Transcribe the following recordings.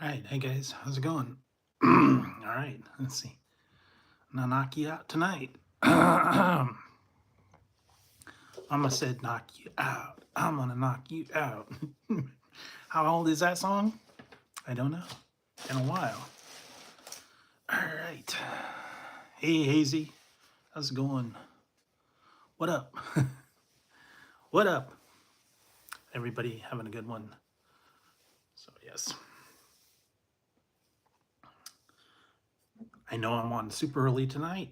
All right, hey guys, how's it going? All right, let's see. I'm gonna knock you out tonight. Mama said, knock you out. I'm gonna knock you out. How old is that song? I don't know. In a while. All right. Hey, Hazy, how's it going? What up? What up? Everybody having a good one. So, yes. I know I'm on super early tonight.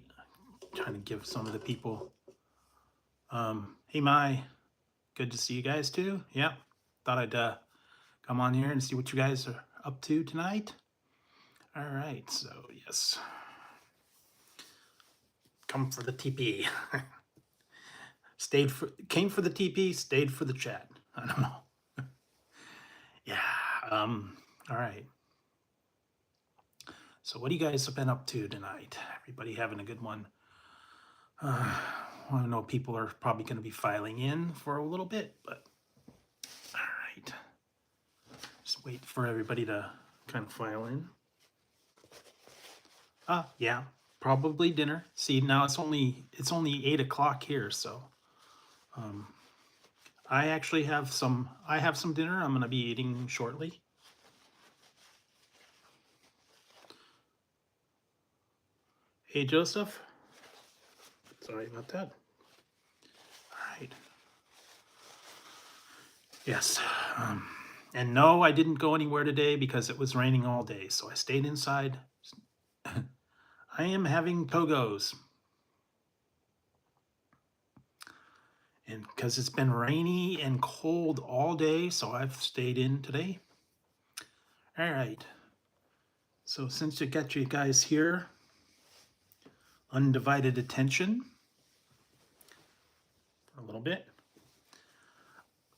Trying to give some of the people. Hey, Mai. Good to see you guys too. Yeah. Thought I'd come on here and see what you guys are up to tonight. All right. So, yes. Come for the TP. Came for the TP, stayed for the chat. I don't know. Yeah. All right. So what do you guys have been up to tonight? Everybody having a good one? I know people are probably going to be filing in for a little bit, but all right. Just wait for everybody to kind of file in. Yeah, probably dinner. See, now it's only 8 o'clock here, so I actually have some dinner I'm gonna be eating shortly. Hey Joseph. Sorry about that. All right. Yes. And no, I didn't go anywhere today because it was raining all day, so I stayed inside. I am having pogos. And because it's been rainy and cold all day, so I've stayed in today. All right. So since I got you guys here, undivided attention for a little bit.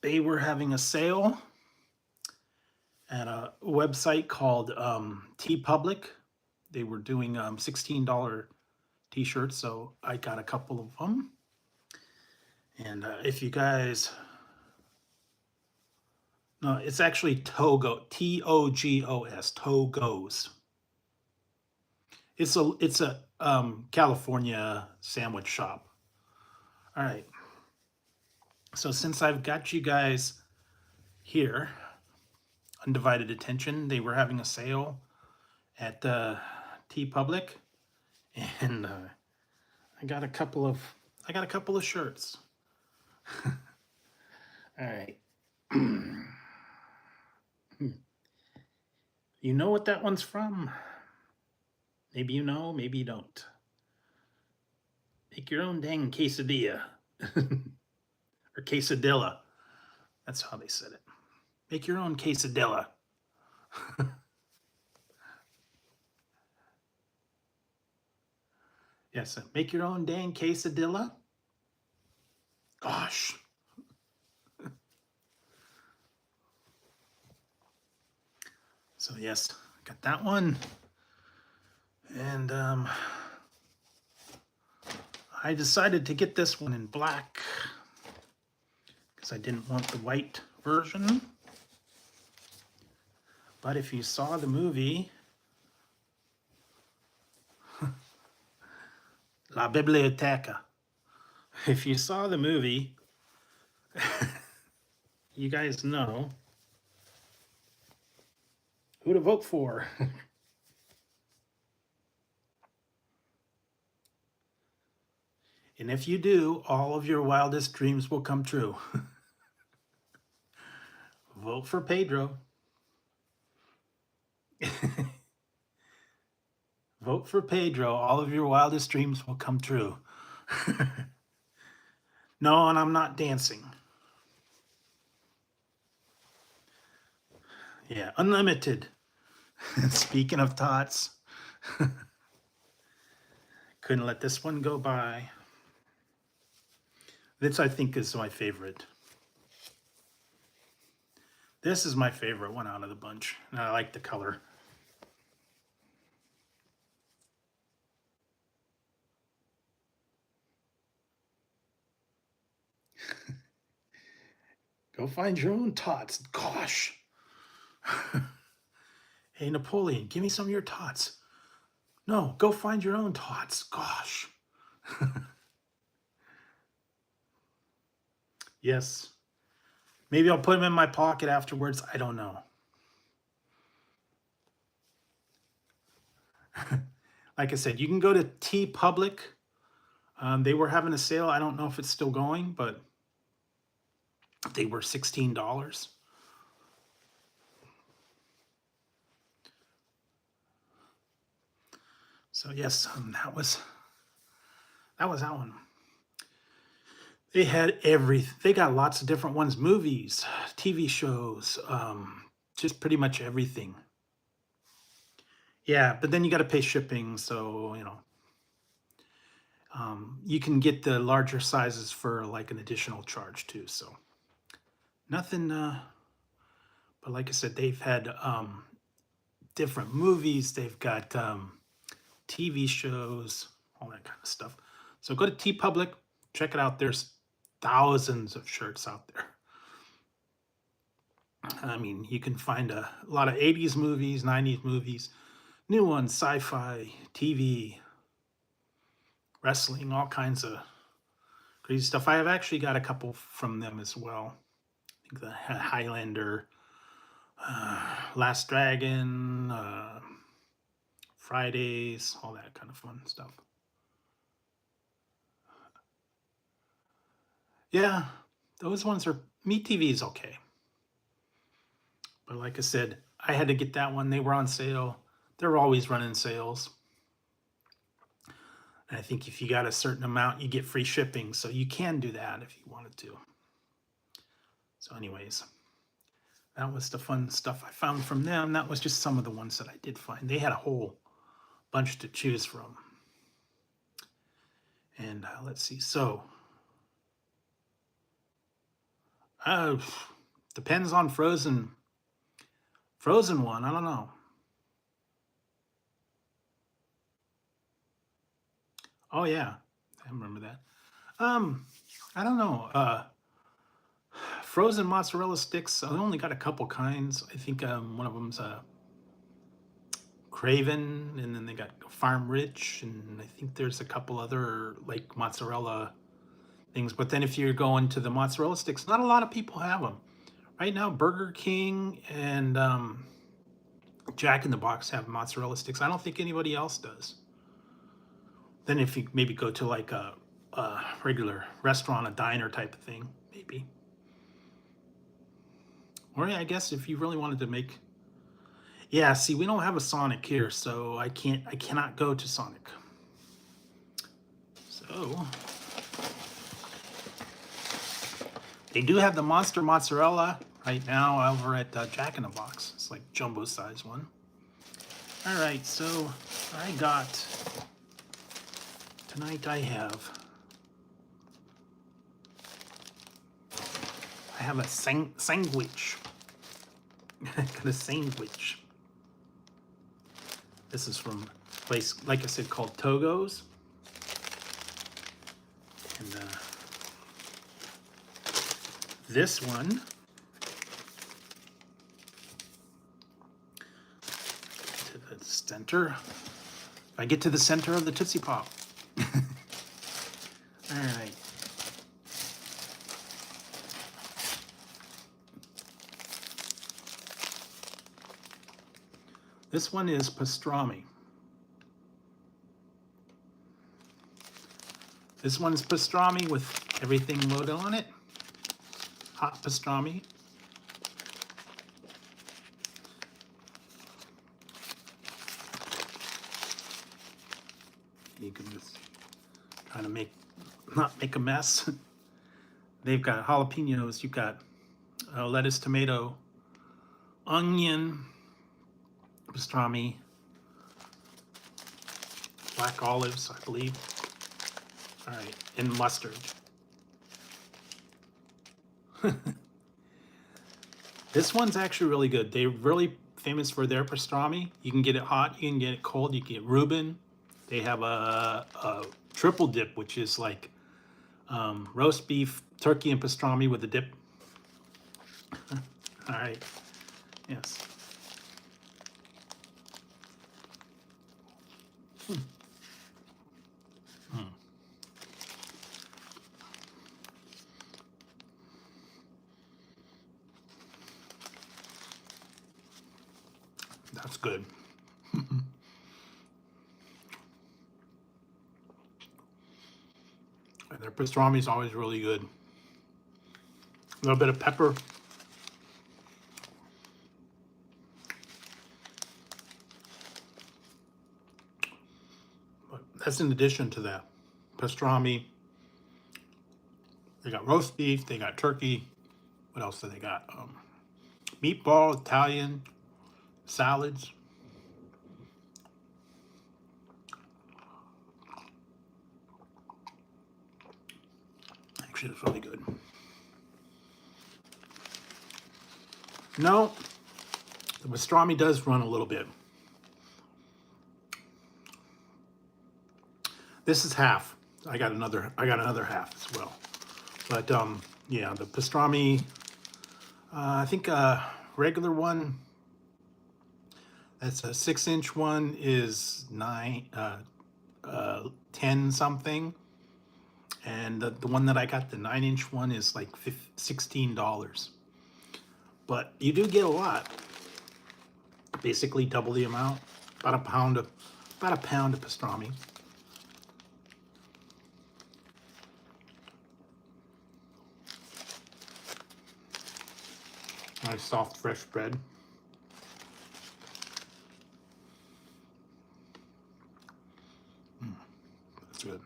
They were having a sale at a website called TeePublic. They were doing $16 t-shirts, so I got a couple of them. And if you guys, no, it's actually Togo, T-O-G-O-S, Togos. It's a California sandwich shop. All right. So since I've got you guys here, undivided attention, they were having a sale at TeePublic, and I got a couple of shirts. All right. You know what that one's from? Maybe you know, maybe you don't. Make your own dang quesadilla. Or quesadilla. That's how they said it. Make your own quesadilla. Yes, make your own dang quesadilla. Gosh. So yes, got that one. And I decided to get this one in black because I didn't want the white version. But if you saw the movie, La Biblioteca, if you saw the movie, you guys know who to vote for. And if you do, all of your wildest dreams will come true. Vote for Pedro. Vote for Pedro. All of your wildest dreams will come true. No, and I'm not dancing. Yeah, unlimited. Speaking of tots, couldn't let this one go by. This, I think, is my favorite. This is my favorite one out of the bunch, and I like the color. Go find your own tots. Gosh. Hey, Napoleon, give me some of your tots. No, go find your own tots. Gosh. Yes. Maybe I'll put them in my pocket afterwards. I don't know. Like I said, you can go to T Public. They were having a sale. I don't know if it's still going, but they were $16. So yes, that was that one. They had everything. They got lots of different ones: movies, TV shows, just pretty much everything. Yeah, but then you got to pay shipping, so you can get the larger sizes for like an additional charge too. So nothing. But like I said, they've had different movies. They've got TV shows, all that kind of stuff. So go to T Public, check it out. There's thousands of shirts out there. I mean, you can find a lot of 80s movies, 90s movies, new ones, sci-fi, TV, wrestling, all kinds of crazy stuff. I have actually got a couple from them as well. I think the Highlander, Last Dragon, Fridays, all that kind of fun stuff. Yeah, those ones are, Meat TV is okay. But like I said, I had to get that one. They were on sale. They're always running sales. And I think if you got a certain amount, you get free shipping. So you can do that if you wanted to. So anyways, that was the fun stuff I found from them. That was just some of the ones that I did find. They had a whole bunch to choose from. And let's see. So depends on Frozen one. I don't know. Oh yeah, I remember that. I don't know. Frozen mozzarella sticks. I only got a couple kinds. I think one of them's Craven, and then they got Farm Rich, and I think there's a couple other like mozzarella things. But then if you're going to the mozzarella sticks, not a lot of people have them. Right now, Burger King and Jack in the Box have mozzarella sticks. I don't think anybody else does. Then if you maybe go to like a regular restaurant, a diner type of thing, maybe. Or yeah, I guess if you really wanted to make, yeah. See, we don't have a Sonic here, so I cannot go to Sonic. So they do have the Monster Mozzarella right now over at Jack in the Box. It's like jumbo size one. All right, so I got tonight. I have a sandwich. Got a sandwich. This is from a place, like I said, called Togo's. And this one, to the center. If I get to the center of the Tootsie Pop. All right. This one is pastrami. This one's pastrami with everything loaded on it. Hot pastrami. You can just kind of not make a mess. They've got jalapenos. You've got lettuce, tomato, onion, pastrami, black olives, I believe. All right, and mustard. This one's actually really good. They're really famous for their pastrami. You can get it hot, you can get it cold, you can get Reuben. They have a triple dip, which is like roast beef, turkey, and pastrami with a dip. All right, yes. That's good. And their pastrami is always really good. A little bit of pepper. But that's in addition to that. Pastrami. They got roast beef. They got turkey. What else do they got? Meatball, Italian, salads. Actually, it's really good. No, the pastrami does run a little bit. This is half. I got another half as well. But yeah, the pastrami. I think regular one. That's a 6-inch one is 10 something, and the one that I got, the 9-inch one, is like $16. But you do get a lot. Basically double the amount. About a pound of pastrami. Nice soft fresh bread. That's good.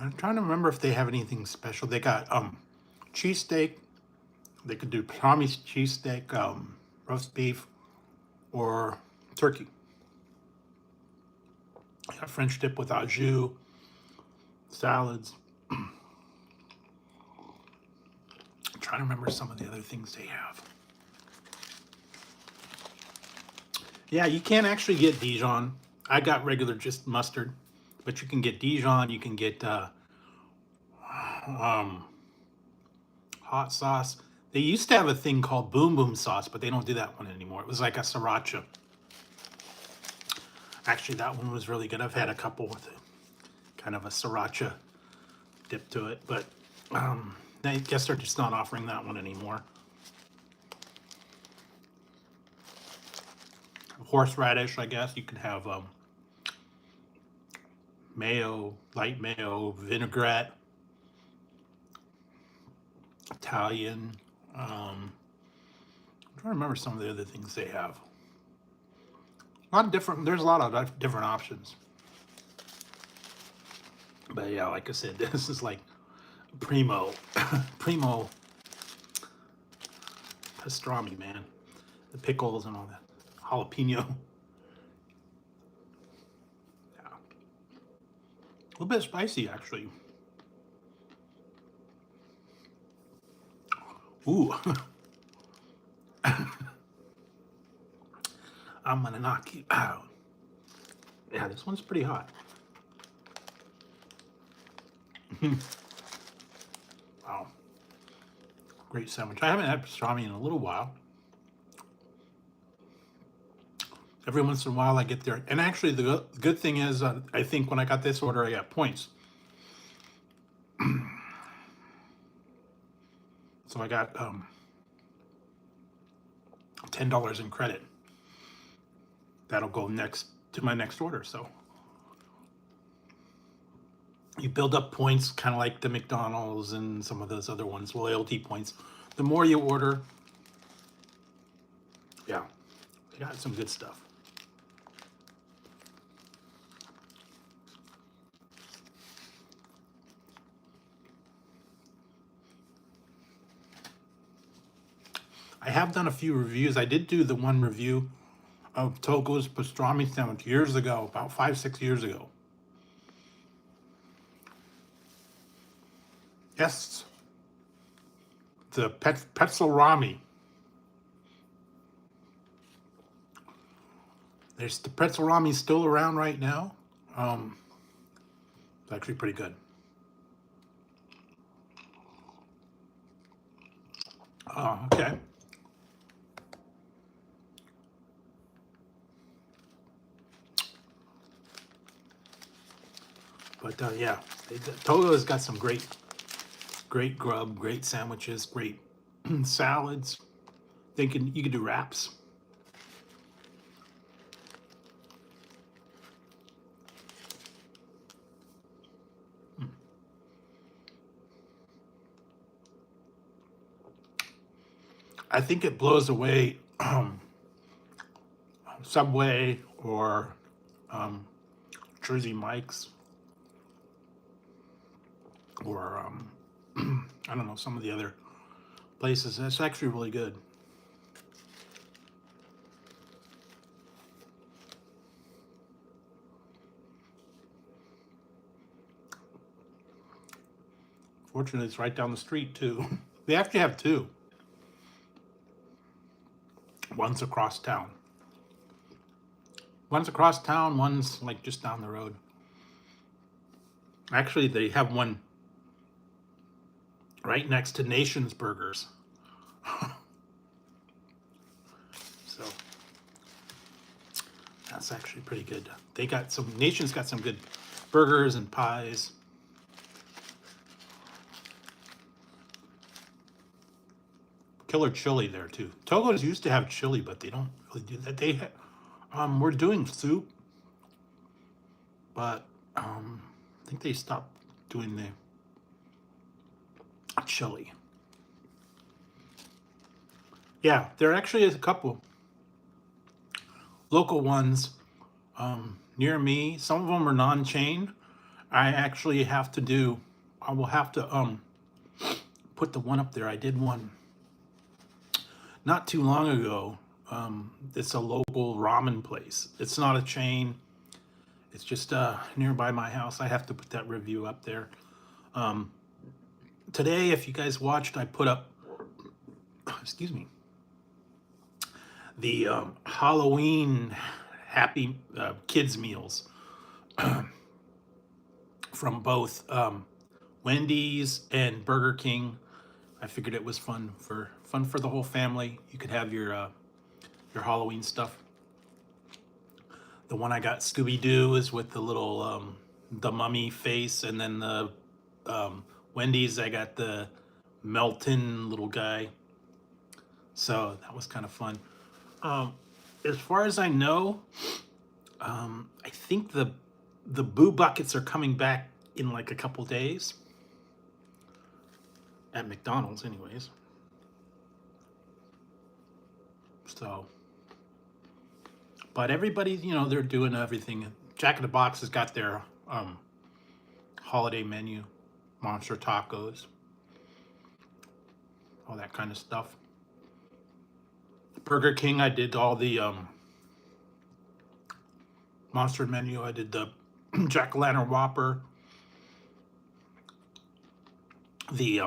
I'm trying to remember if they have anything special. They got cheesesteak. They could do pastrami cheesesteak, roast beef, or turkey. A French dip with au jus, salads. I'm trying to remember some of the other things they have. Yeah, you can actually get Dijon. I got regular just mustard, but you can get Dijon. You can get hot sauce. They used to have a thing called Boom Boom sauce, but they don't do that one anymore. It was like a sriracha. Actually, that one was really good. I've had a couple with kind of a sriracha dip to it, but I guess they're just not offering that one anymore. Horseradish, I guess. You can have mayo, light mayo, vinaigrette, Italian. I'm trying to remember some of the other things they have. A lot of different. There's a lot of different options. But yeah, like I said, this is like primo pastrami, man. The pickles and all that, jalapeno. Yeah, a little bit spicy actually. Ooh. I'm gonna knock you out. Yeah, this one's pretty hot. Wow. Great sandwich. I haven't had pastrami in a little while. Every once in a while I get there. And actually the good thing is, I think when I got this order, I got points. So I got $10 in credit. That'll go next to my next order. So you build up points, kind of like the McDonald's and some of those other ones, loyalty points. The more you order, yeah, they got some good stuff. I have done a few reviews. I did do the one review of Togo's pastrami sandwich years ago, about 5-6 years ago. Yes, the pretzelrami. There's the pretzelrami still around right now. It's actually pretty good. Okay. But yeah, Togo's got some great grub, great sandwiches, great salads. You could do wraps. I think it blows away Subway or Jersey Mike's or I don't know, some of the other places. It's actually really good. Fortunately, it's right down the street too. They actually have two. One's across town. One's across town, one's like just down the road. Actually, they have one right next to Nation's Burgers. So that's actually pretty good. Nation's got some good burgers and pies. Killer chili there too. Togo's used to have chili, but they don't really do that. We're doing soup, but I think they stopped doing the chili. Yeah, there actually is a couple local ones near me. Some of them are non-chain. I will have to put the one up there. I did one not too long ago. It's a local ramen place. It's not a chain. It's just nearby my house. I have to put that review up there. Today, if you guys watched, I put up, excuse me, the Halloween Happy Kids meals from both Wendy's and Burger King. I figured it was fun for the whole family. You could have your Halloween stuff. The one I got, Scooby-Doo, is with the little the mummy face, and then the Wendy's, I got the Melton little guy. So that was kind of fun. As far as I know, I think the Boo Buckets are coming back in like a couple days. At McDonald's, anyways. So, but everybody's, they're doing everything. Jack in the Box has got their holiday menu, monster tacos, all that kind of stuff. Burger King, I did all the monster menu. I did the Jack-o'-lantern Whopper, the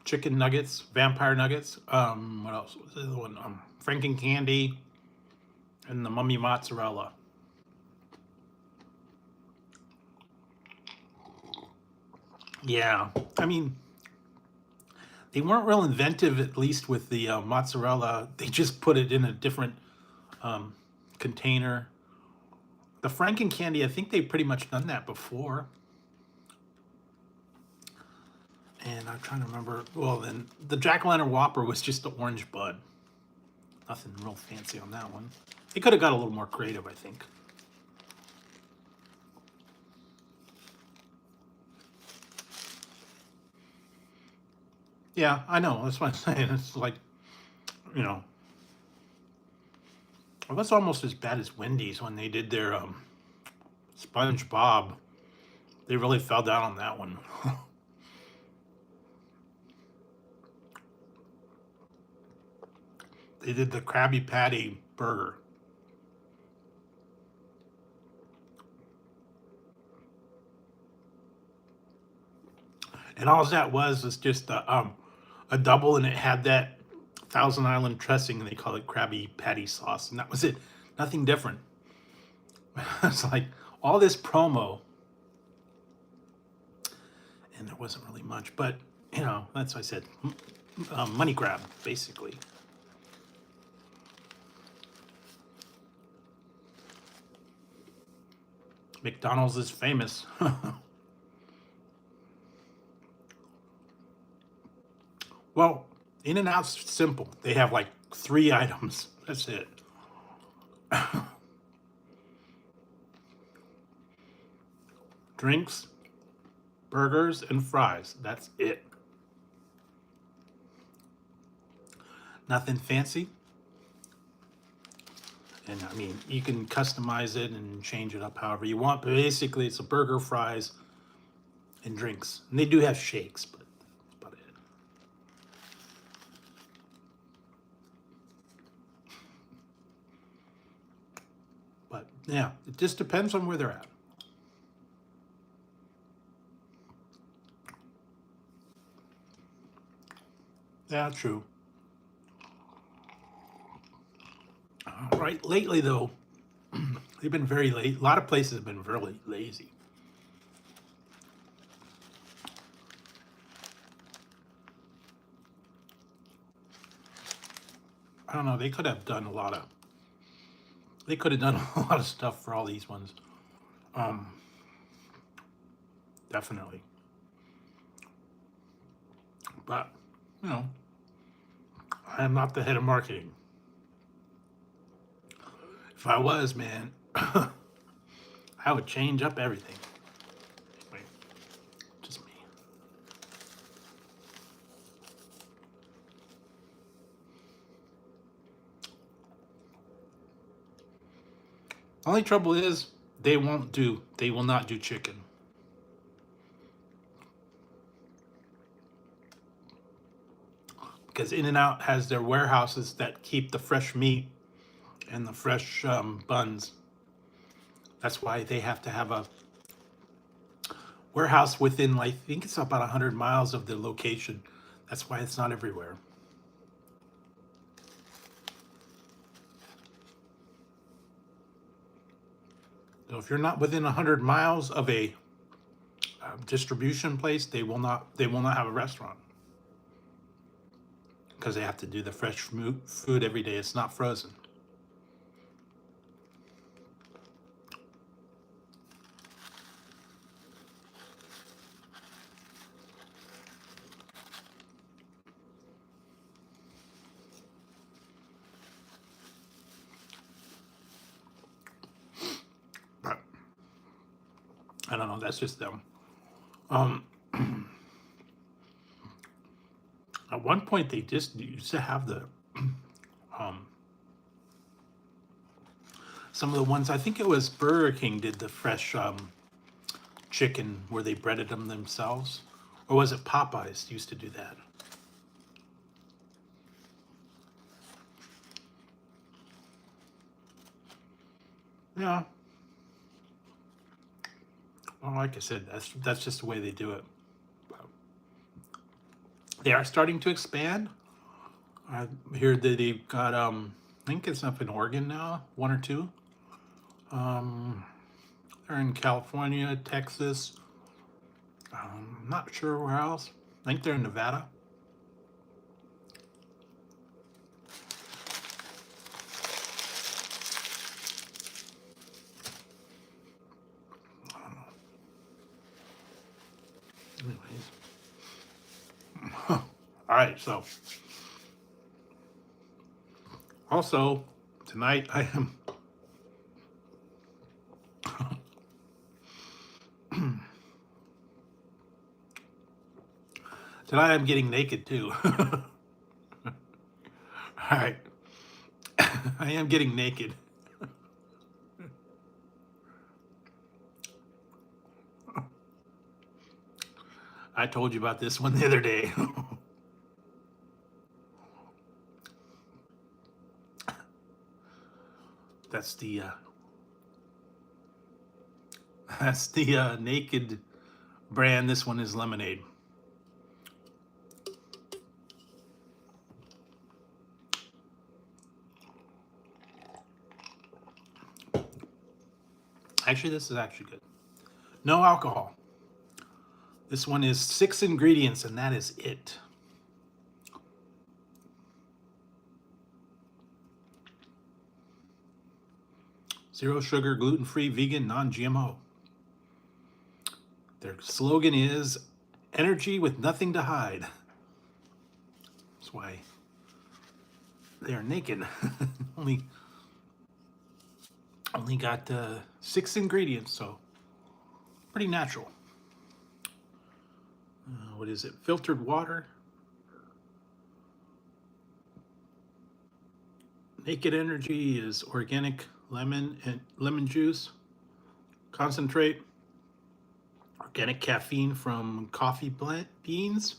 chicken nuggets, vampire nuggets. What else was the other one? Franken candy, and the mummy mozzarella. Yeah, I mean, they weren't real inventive, at least with the mozzarella. They just put it in a different container. The Franken candy, I think they've pretty much done that before. And I'm trying to remember. Well, then the Jack-o'-lantern Whopper was just the orange bud. Nothing real fancy on that one. They could have got a little more creative, I think. Yeah, I know. That's what I'm saying. It's like, well, that's almost as bad as Wendy's when they did their SpongeBob. They really fell down on that one. They did the Krabby Patty burger. And all that was just a double, and it had that Thousand Island dressing, and they call it Krabby Patty sauce, and that was it. Nothing different. It's like all this promo, and there wasn't really much. But that's what I said. Money grab, basically. McDonald's is famous. Well, In-N-Out's simple. They have like 3 items. That's it. Drinks, burgers, and fries. That's it. Nothing fancy. And I mean, you can customize it and change it up however you want, but basically it's a burger, fries, and drinks. And they do have shakes, but that's about it. But yeah, it just depends on where they're at. Yeah, true. Right, lately though, they've been very late. A lot of places have been really lazy. I don't know. They could have done a lot of. They could have done a lot of stuff for all these ones. Definitely. But you know, I am not the head of marketing. If I was, man, I would change up everything. Anyway, just me. Only trouble is they will not do chicken. Because In-N-Out has their warehouses that keep the fresh meat and the fresh buns. That's why they have to have a warehouse within, like, I think it's about 100 miles of the location. That's why it's not everywhere. So if you're not within 100 miles of a distribution place, they will not have a restaurant, because they have to do the fresh food every day. It's not frozen. But I don't know. That's just them. At one point, they just used to have the some of the ones. I think it was Burger King did the fresh chicken where they breaded them themselves, or was it Popeyes used to do that? Yeah. Well, like I said, that's just the way they do it. They are starting to expand. I hear that they've got I think it's up in Oregon now, 1 or 2. They're in California, Texas. Not sure where else. I think they're in Nevada. Anyways. All right, so also tonight I am tonight I'm getting naked too. All right. I am getting naked. I told you about this one the other day. That's the Naked brand. This one is lemonade. Actually, this is actually good. No alcohol. This one is 6 ingredients, and that is it. Zero sugar, gluten-free, vegan, non-GMO. Their slogan is energy with nothing to hide. That's why they are naked. only got 6 ingredients, so pretty natural. What is it? Filtered water, Naked Energy is organic lemon juice, concentrate, organic caffeine from coffee beans,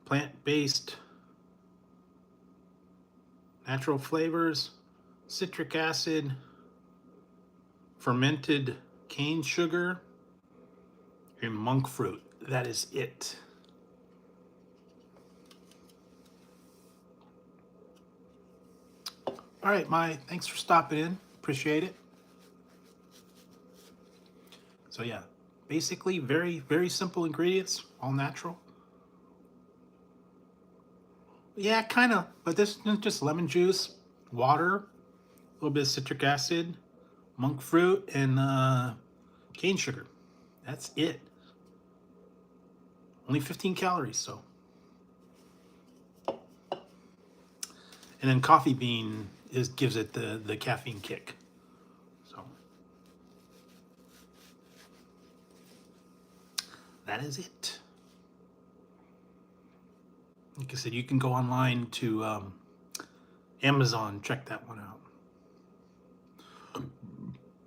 plant-based natural flavors, citric acid, fermented cane sugar, and monk fruit. That is it. All right, Mai, thanks for stopping in. Appreciate it. So yeah, basically very, very simple ingredients, all natural. Yeah, kind of, but this is just lemon juice, water, a little bit of citric acid, monk fruit, and cane sugar. That's it. Only 15 calories, so. And then coffee bean gives it the caffeine kick. So that is it. Like I said, you can go online to Amazon, check that one out.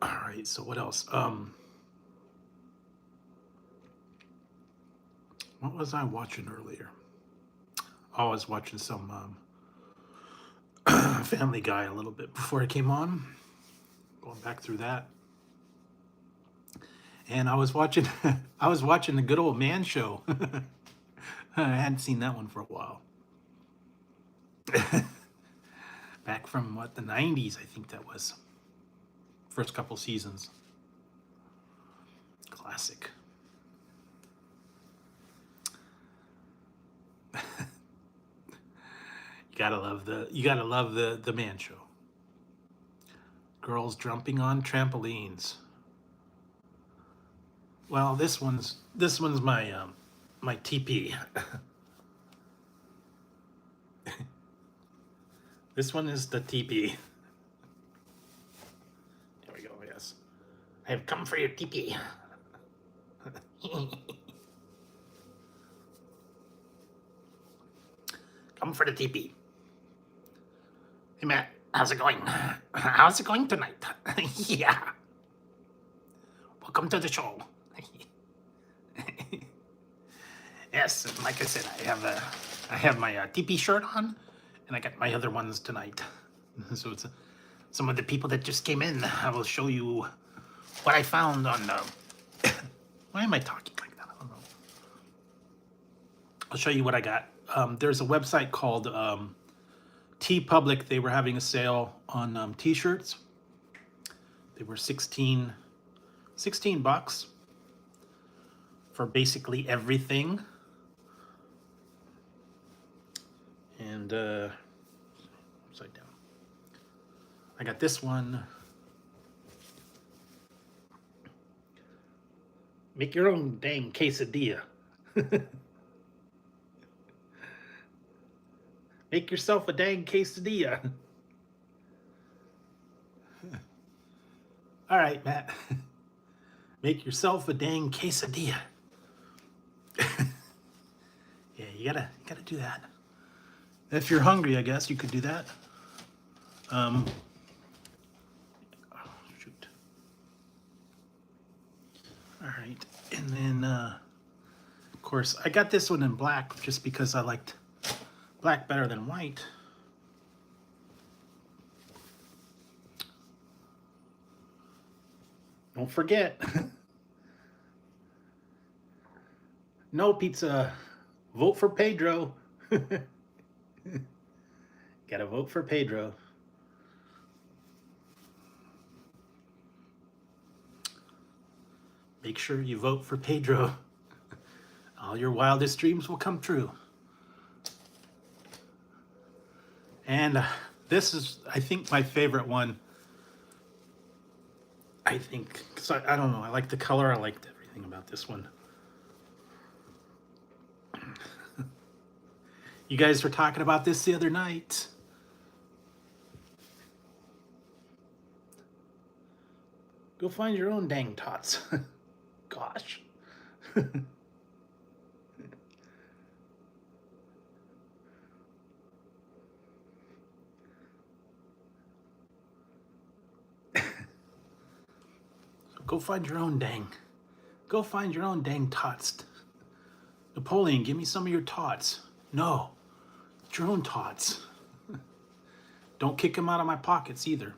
All right, so what else? What was I watching earlier? Oh, I was watching some Family Guy a little bit before I came on. Going back through that. And I was watching the Good Old Man Show. I hadn't seen that one for a while. Back from what, the 90s, I think that was. First couple seasons. Classic. You gotta love the Man Show. Girls jumping on trampolines. Well, this one's my my TP. This one is the TP. There we go. Yes, I have come for your TP. Come for the TP. Hey Matt, how's it going? How's it going tonight? Yeah. Welcome to the show. Yes, and like I said, I have my TP shirt on, and I got my other ones tonight. So it's some of the people that just came in. I will show you what I found on. Why am I talking like that? I don't know. I'll show you what I got. There's a website called TeePublic. They were having a sale on t-shirts. They were $16 for basically everything. And upside down. I got this one. Make your own dang quesadilla. Make yourself a dang quesadilla. All right, Matt. Make yourself a dang quesadilla. Yeah, you gotta do that. If you're hungry, I guess you could do that. Oh, shoot. All right, and then of course I got this one in black just because I liked black better than white. Don't forget. No pizza. Vote for Pedro. Gotta vote for Pedro. Make sure you vote for Pedro. All your wildest dreams will come true. And this is, I think, my favorite one. I think, because I don't know, I like the color, I liked everything. anything about this one. You guys were talking about this the other night. Go find your own dang tots. Gosh. Go find your own dang. Go find your own dang tots. Napoleon, give me some of your tots. No, it's your own tots. Don't kick them out of my pockets either.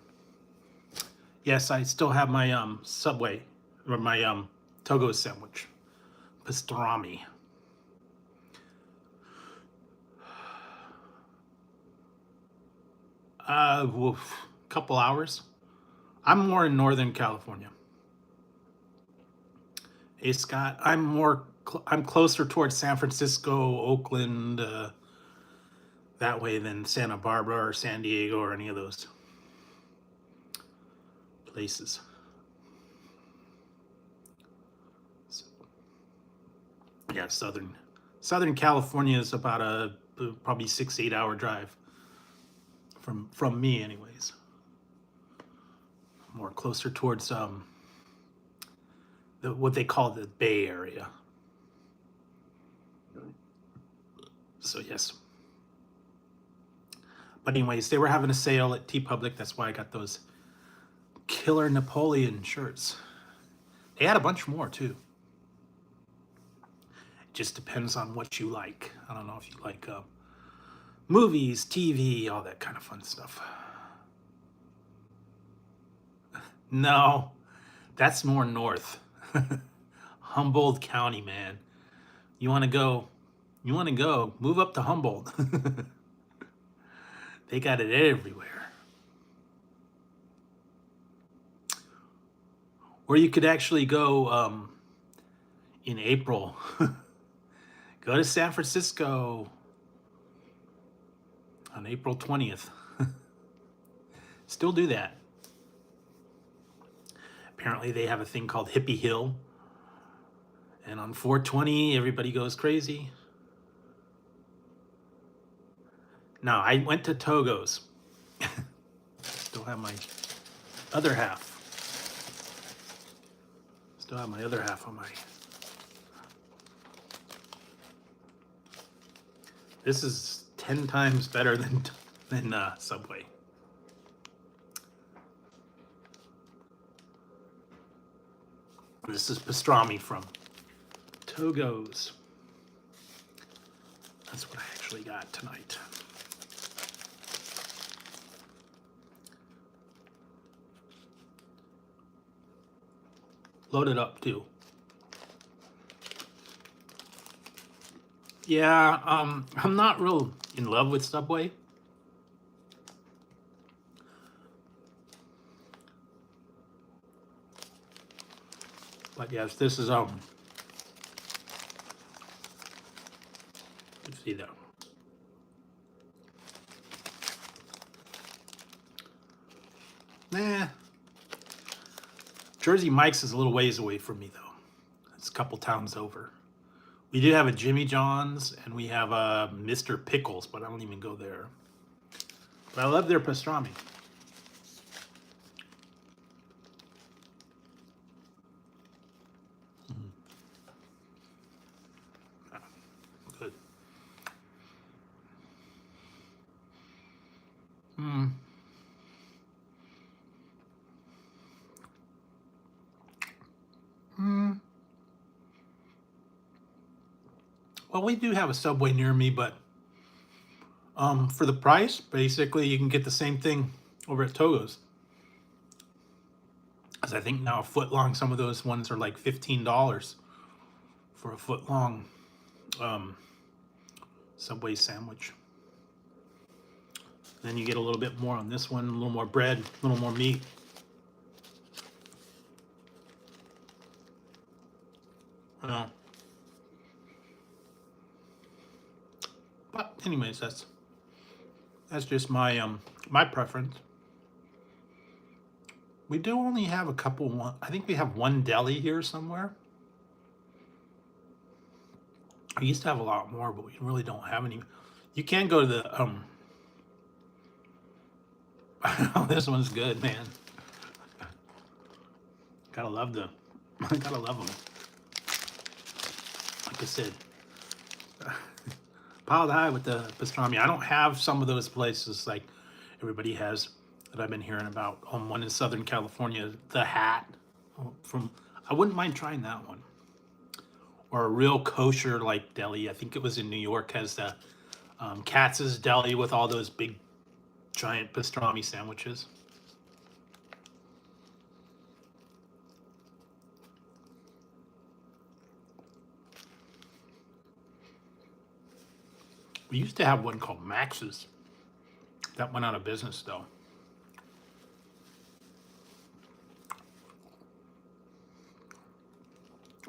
Yes, I still have my Subway, or my Togo sandwich. Pastrami. Couple hours. I'm more in Northern California. Hey Scott, I'm closer towards San Francisco, Oakland, that way than Santa Barbara or San Diego or any of those places. So, yeah, Southern California is about a probably 6-8 hour drive from me, anyways. More closer towards what they call the Bay Area. So yes. But anyways, they were having a sale at TeePublic. That's why I got those killer Napoleon shirts. They had a bunch more too. It just depends on what you like. I don't know if you like movies, TV, all that kind of fun stuff. No, that's more north. Humboldt County, man. You want to go, move up to Humboldt. They got it everywhere. Or you could actually go in April. Go to San Francisco on April 20th. Still do that. Apparently they have a thing called Hippie Hill. And on 420, everybody goes crazy. No, I went to Togo's. Still have my other half. Still have my other half on my... This is 10 times better than Subway. This is pastrami from Togo's. That's what I actually got tonight. Loaded up too. Yeah, I'm not real in love with Subway. But yes, this is let's see that. Nah. Jersey Mike's is a little ways away from me though. It's a couple towns over. We do have a Jimmy John's and we have a Mr. Pickles, but I don't even go there. But I love their pastrami. Good. Well, we do have a Subway near me, but for the price, basically you can get the same thing over at Togo's. Because I think now a foot long, some of those ones are like $15 for a foot long Subway sandwich. Then you get a little bit more on this one, a little more bread, a little more meat. But anyways, that's just my my preference. We do only have a couple. I think we have one deli here somewhere. I used to have a lot more, but we really don't have any. You can go to the this one's good, man. Gotta love the gotta love them. Like I said, piled high with the pastrami. I don't have some of those places like everybody has that I've been hearing about. One in Southern California, the Hat. From I wouldn't mind trying that one. Or a real kosher like deli. I think it was in New York. Has the Katz's Deli with all those big giant pastrami sandwiches. We used to have one called Max's. That went out of business though.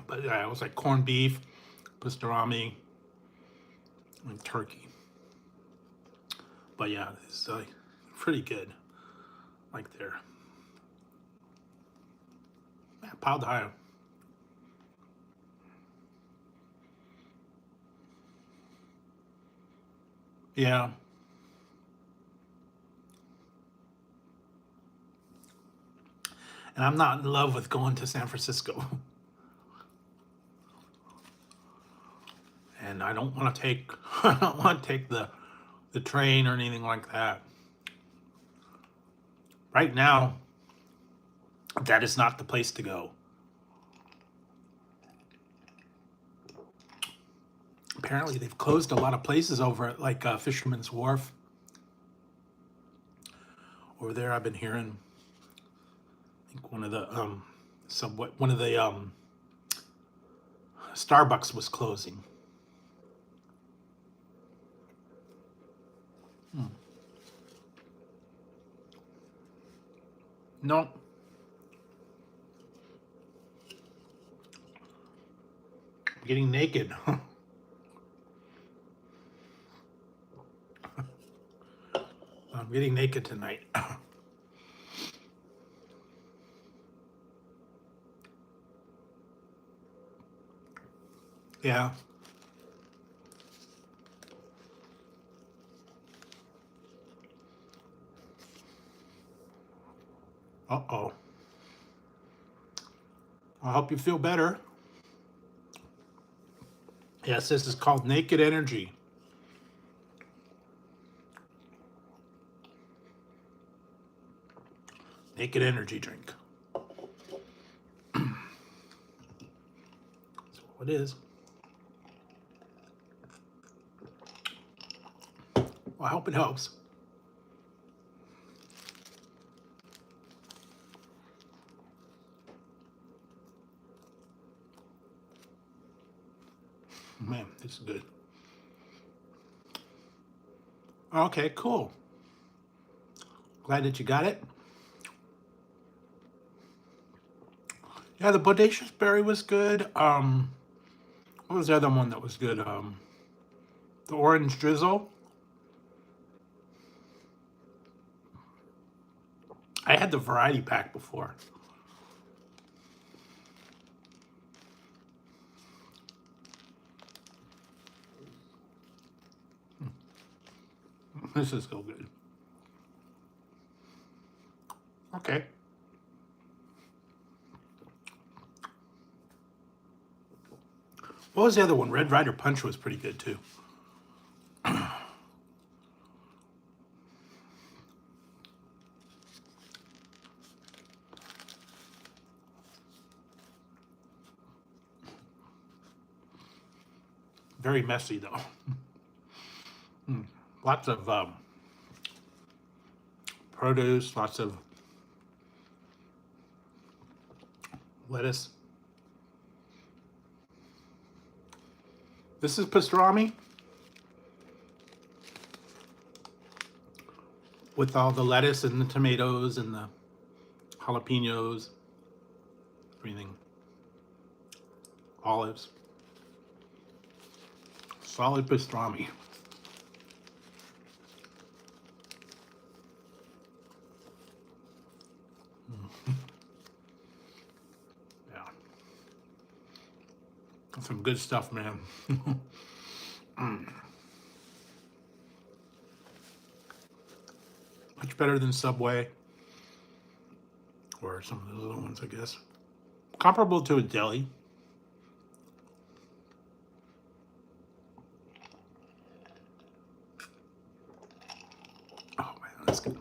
But yeah, it was like corned beef, pastrami, and turkey. But yeah, it's pretty good. Like there. Man, piled high. Yeah. And I'm not in love with going to San Francisco. And I don't want to take I don't want to take the train or anything like that. Right now, that is not the place to go. Apparently, they've closed a lot of places over at like Fisherman's Wharf. Over there, I've been hearing. I think one of the Starbucks was closing. No. I'm getting naked. I'm getting naked tonight. Yeah. Uh-oh. I'll help you feel better. Yes, this is called Naked Energy. Naked Energy drink. That's what it is. Well, I hope it helps. Man, this is good. Okay, cool. Glad that you got it. Yeah, the Bodacious Berry was good. What was the other one that was good? The Orange Drizzle. I had the variety pack before. This is so good. Okay. What was the other one? Red Rider Punch was pretty good too. Very messy though. Lots of produce, lots of lettuce. This is pastrami with all the lettuce and the tomatoes and the jalapenos, everything. Olives. Solid pastrami. Yeah. Some good stuff, man. Much better than Subway or some of the other ones, I guess. Comparable to a deli. Oh man, that's good.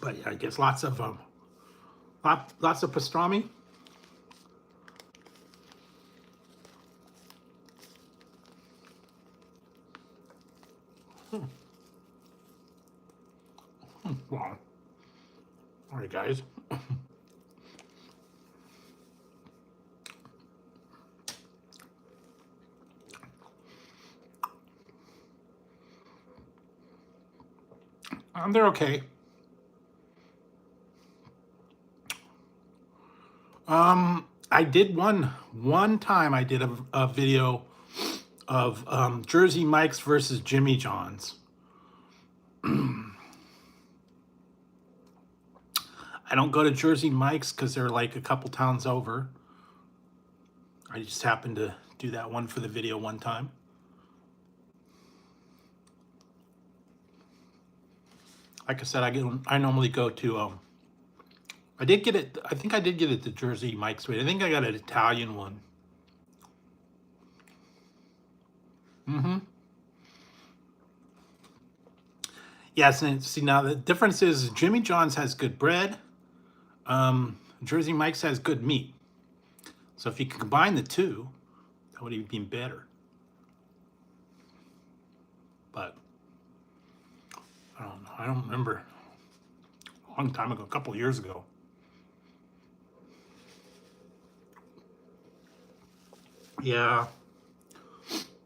But yeah, I guess lots of pastrami. Wow. All right, guys. They're okay. I did one time. I did a video of Jersey Mike's versus Jimmy John's. I don't go to Jersey Mike's because they're like a couple towns over. I just happened to do that one for the video one time. Like I said, I normally go to I did get it. I think I did get it to Jersey Mike's. I think I got an Italian one. Yes, and see now the difference is Jimmy John's has good bread. Jersey Mike's has good meat. So if you can combine the two, that would even be better. But I don't know. I don't remember. A long time ago, a couple of years ago. Yeah.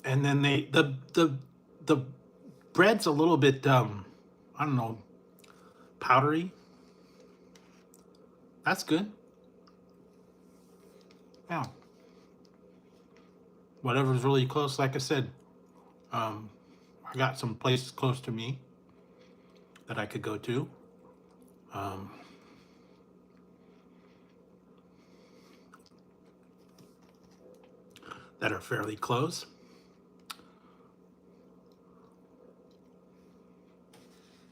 And then the bread's a little bit I don't know, powdery. That's good. Yeah. Whatever's really close, like I said, I got some places close to me that I could go to. That are fairly close.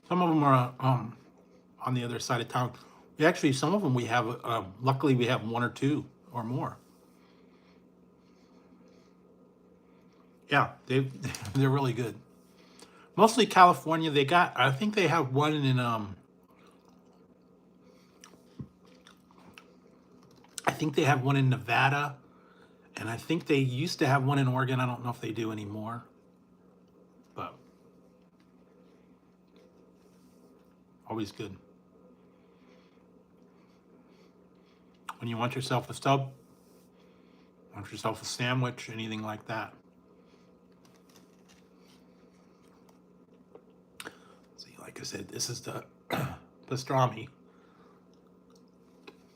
Some of them are on the other side of town. Actually, some of them we have, luckily we have one or two or more. Yeah, they're really good. Mostly California. I think they have one in, I think they have one in Nevada. And I think they used to have one in Oregon. I don't know if they do anymore. But always good. When you want yourself a sub, want yourself a sandwich, anything like that. See, like I said, this is the pastrami.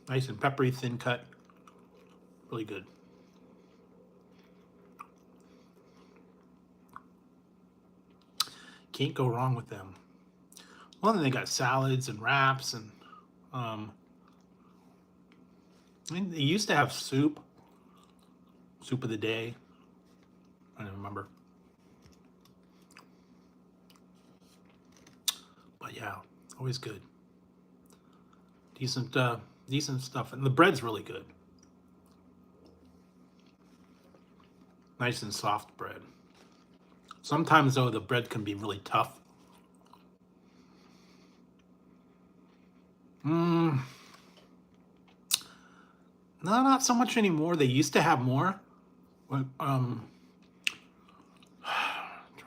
Nice and peppery, thin cut. Really good. Can't go wrong with them. Well, then they got salads and wraps and I mean, they used to have soup of the day. I don't remember. But yeah, always good. Decent stuff. And the bread's really good. Nice and soft bread. Sometimes, though, the bread can be really tough. No, not so much anymore. They used to have more. Trying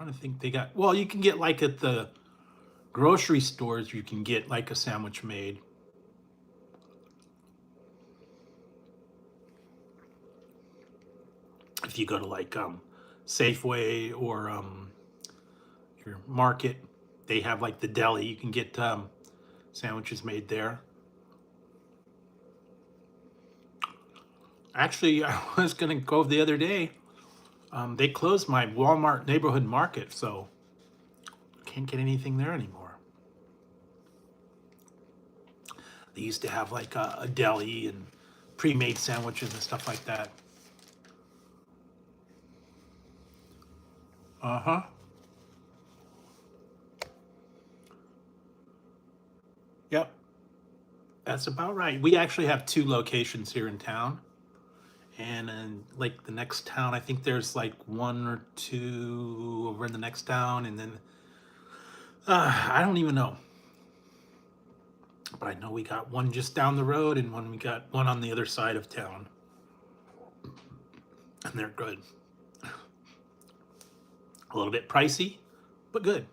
to think, they got, well, you can get like at the grocery stores, you can get like a sandwich made. If you go to like Safeway or your market, they have like the deli. You can get sandwiches made there. Actually, I was gonna go the other day. They closed my Walmart neighborhood market, so can't get anything there anymore. They used to have like a deli and pre-made sandwiches and stuff like that. Uh-huh. Yep. That's about right. We actually have 2 locations here in town. And in like the next town, I think there's like 1 or 2 over in the next town, and then I don't even know. But I know we got one just down the road and we got one on the other side of town. And they're good. A little bit pricey, but good.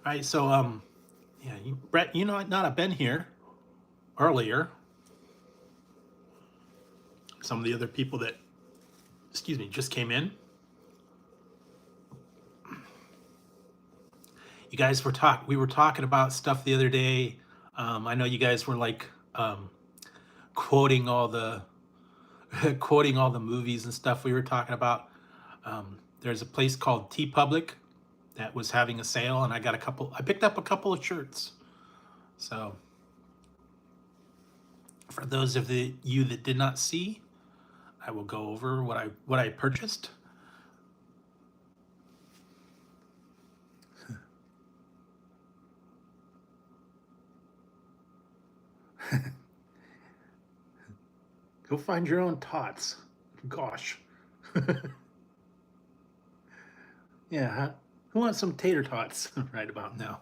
All right, so yeah, Brett, you know, not have been here earlier. Some of the other people that, excuse me, just came in. You guys we were talking about stuff the other day. I know you guys were like quoting all the quoting all the movies and stuff we were talking about. There's a place called T Public that was having a sale, and I picked up a couple of shirts. So for those of you that did not see, I will go over what I purchased. Go find your own tots. Gosh. Yeah, huh? Who wants some tater tots right about now?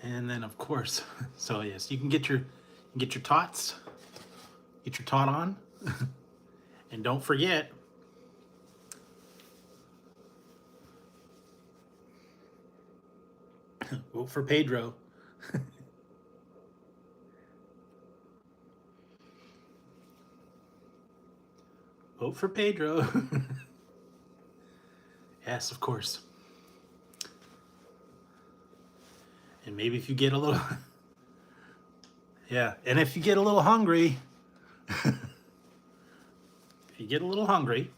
And then of course, so yes, you can get your tots, get your tot on, and don't forget, vote for Pedro. Vote for Pedro. Yes, of course. And maybe if you get a little, yeah, and if you get a little hungry, if you get a little hungry,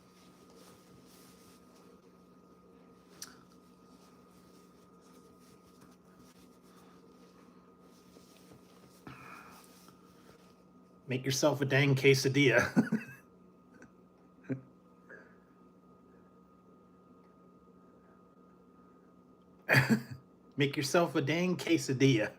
make yourself a dang quesadilla. Make yourself a dang quesadilla.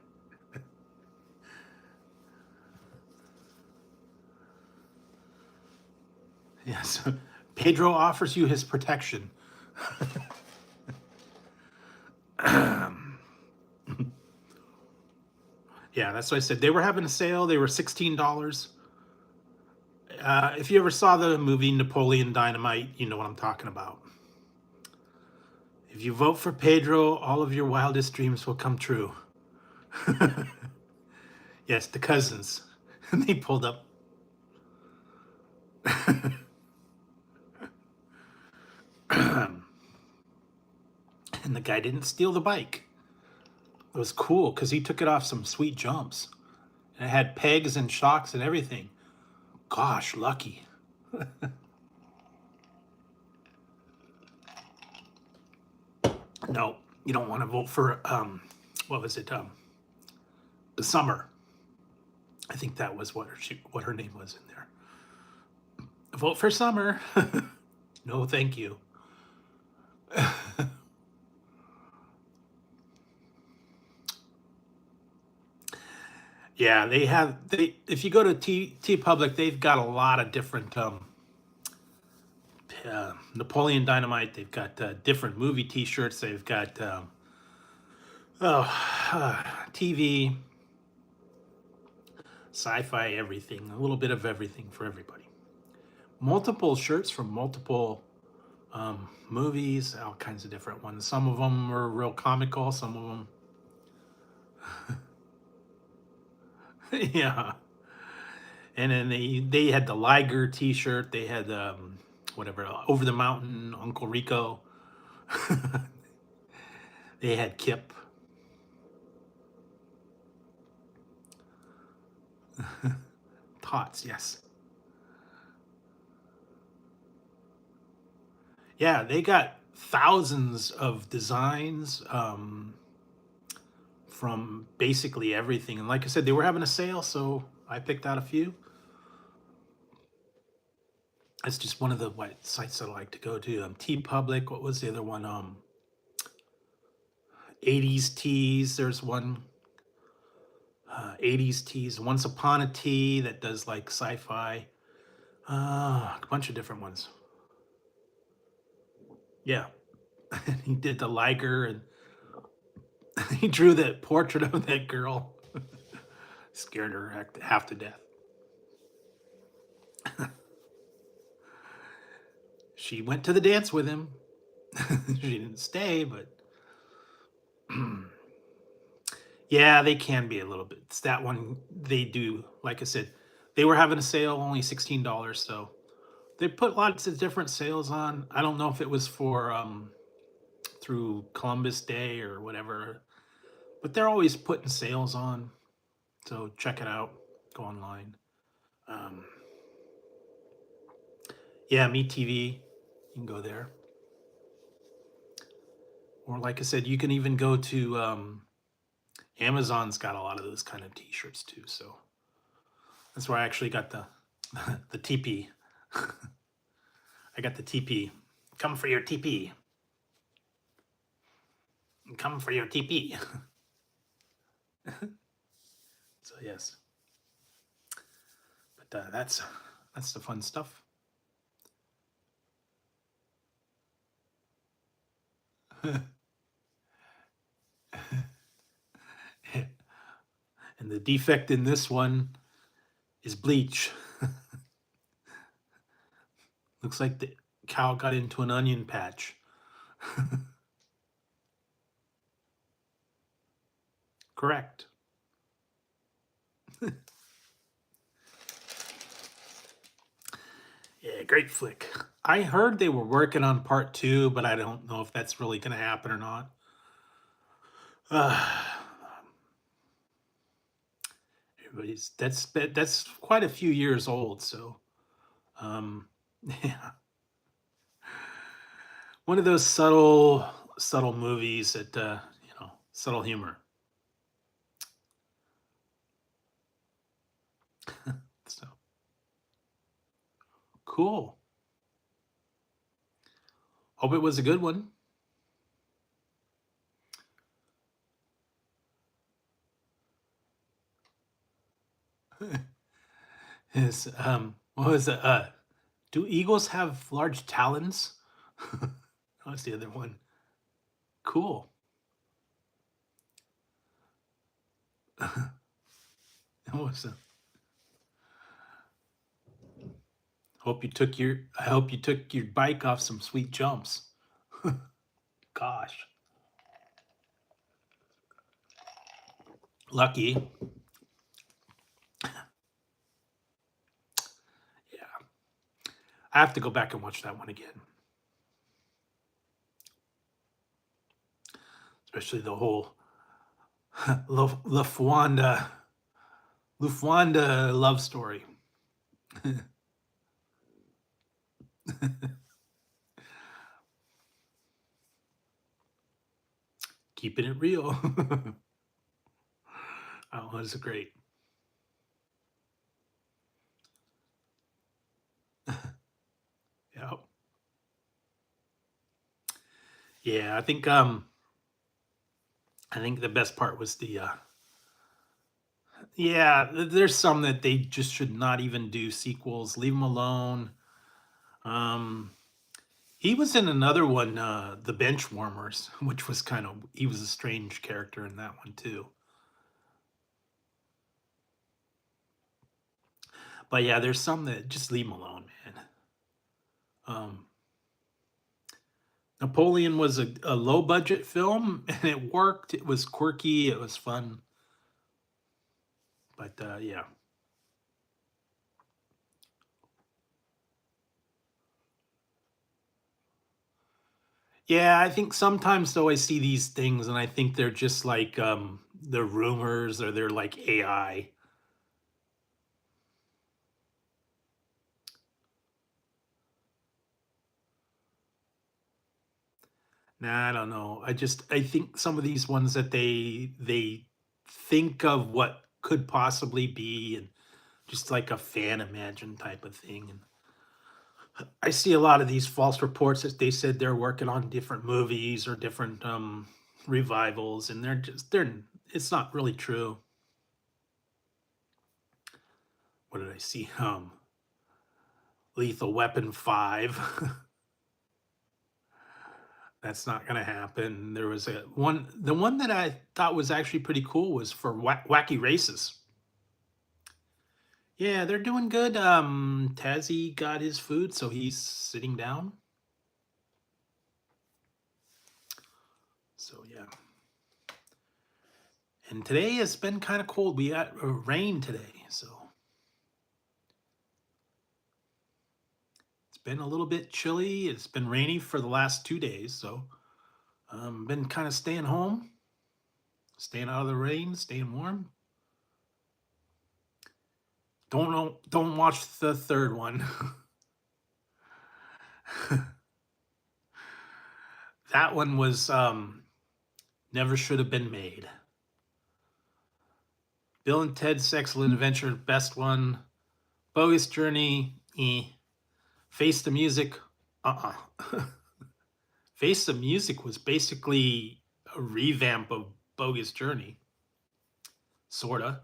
Yes, Pedro offers you his protection. Yeah, that's what I said. They were having a sale. They were $16. If you ever saw the movie Napoleon Dynamite, you know what I'm talking about. If you vote for Pedro, all of your wildest dreams will come true. Yes, the cousins. They pulled up. And the guy didn't steal the bike. It was cool because he took it off some sweet jumps. And it had pegs and shocks and everything. Gosh, lucky. No, you don't want to vote for, what was it? Summer. I think that was what her name was in there. Vote for Summer. No, thank you. Yeah, if you go to T Public, they've got a lot of different Napoleon Dynamite. They've got different movie T-shirts. They've got TV, sci-fi, everything. A little bit of everything for everybody. Multiple shirts from multiple movies, all kinds of different ones. Some of them were real comical. Some of them. Yeah. And then they had the Liger T-shirt. They had whatever, Over the Mountain, Uncle Rico. They had Kip. Tots, yes. Yeah, they got thousands of designs from basically everything. And like I said, they were having a sale, so I picked out a few. It's just one of the sites that I like to go to. T Public. What was the other one? 80s Tees. There's one. 80s Tees. Once Upon a Tea that does like sci-fi. A bunch of different ones. Yeah. He did the Liger and he drew that portrait of that girl. Scared her half to death. She went to the dance with him. She didn't stay, but yeah, they can be a little bit. It's that one they do. Like I said, they were having a sale, only $16. So they put lots of different sales on. I don't know if it was for through Columbus Day or whatever, but they're always putting sales on. So check it out. Go online. Um, yeah, Meet TV. You can go there. Or like I said, you can even go to Amazon's got a lot of those kind of t-shirts too. So that's where I actually got the the TP. I got the TP. Come for your TP. Come for your TP. So yes, but that's the fun stuff. And the defect in this one is bleach. Looks like the cow got into an onion patch. Correct. Yeah, great flick. I heard they were working on part two, but I don't know if that's really going to happen or not. Everybody's that's quite a few years old, so yeah, one of those subtle movies that subtle humor. So cool. Hope it was a good one. Is what was it? Do eagles have large talons? That was the other one. Cool. That was I hope you took your bike off some sweet jumps. Gosh. Lucky. Yeah. I have to go back and watch that one again. Especially the whole Lufwanda love story. Keeping it real. That was great. Yeah. Yeah, I think the best part was the yeah, there's some that they just should not even do sequels. Leave them alone. Um he was in another one, The Bench Warmers, which was he was a strange character in that one too. But yeah, there's some that just leave them alone, man. Um Napoleon was a low budget film and it worked. It was quirky, it was fun. But yeah. Yeah, I think sometimes though I see these things and I think they're just like they're rumors or they're like AI. Nah, I don't know. I think some of these ones that they think of what could possibly be, and just like a fan imagine type of thing. And I see a lot of these false reports that they said they're working on different movies or different revivals, and they're it's not really true. What did I see? Lethal Weapon 5. That's not gonna happen. There was the one that I thought was actually pretty cool was for Wacky Races. Yeah, they're doing good. Tazzy got his food, so he's sitting down. So yeah. And today has been kind of cold. We got rain today, so it's been a little bit chilly. It's been rainy for the last 2 days, so been kind of staying home, staying out of the rain, staying warm. Don't watch the third one. That one was never should have been made. Bill and Ted's Excellent Adventure, best one. Bogus Journey, eh. Face the Music, uh-uh. Face the Music was basically a revamp of Bogus Journey, sorta.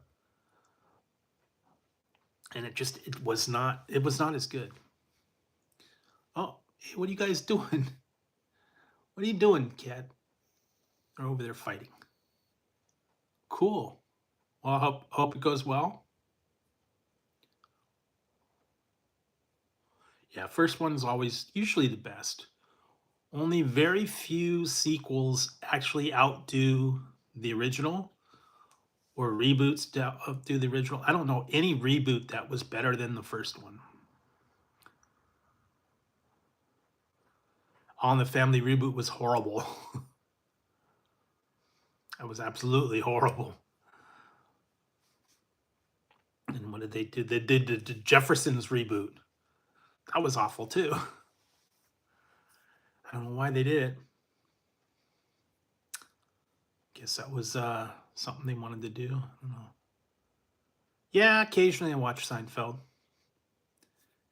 And it was not as good. Oh, hey, what are you guys doing? What are you doing, cat? They're over there fighting. Cool. Well, I hope it goes well. Yeah, first one's always usually the best. Only very few sequels actually outdo the original, or reboots outdo the original. I don't know any reboot that was better than the first one. All in the Family reboot was horrible. That was absolutely horrible. And what did they do? They did the Jeffersons reboot. That was awful too. I don't know why they did it. Guess that was something they wanted to do. I don't know. Yeah, occasionally I watch Seinfeld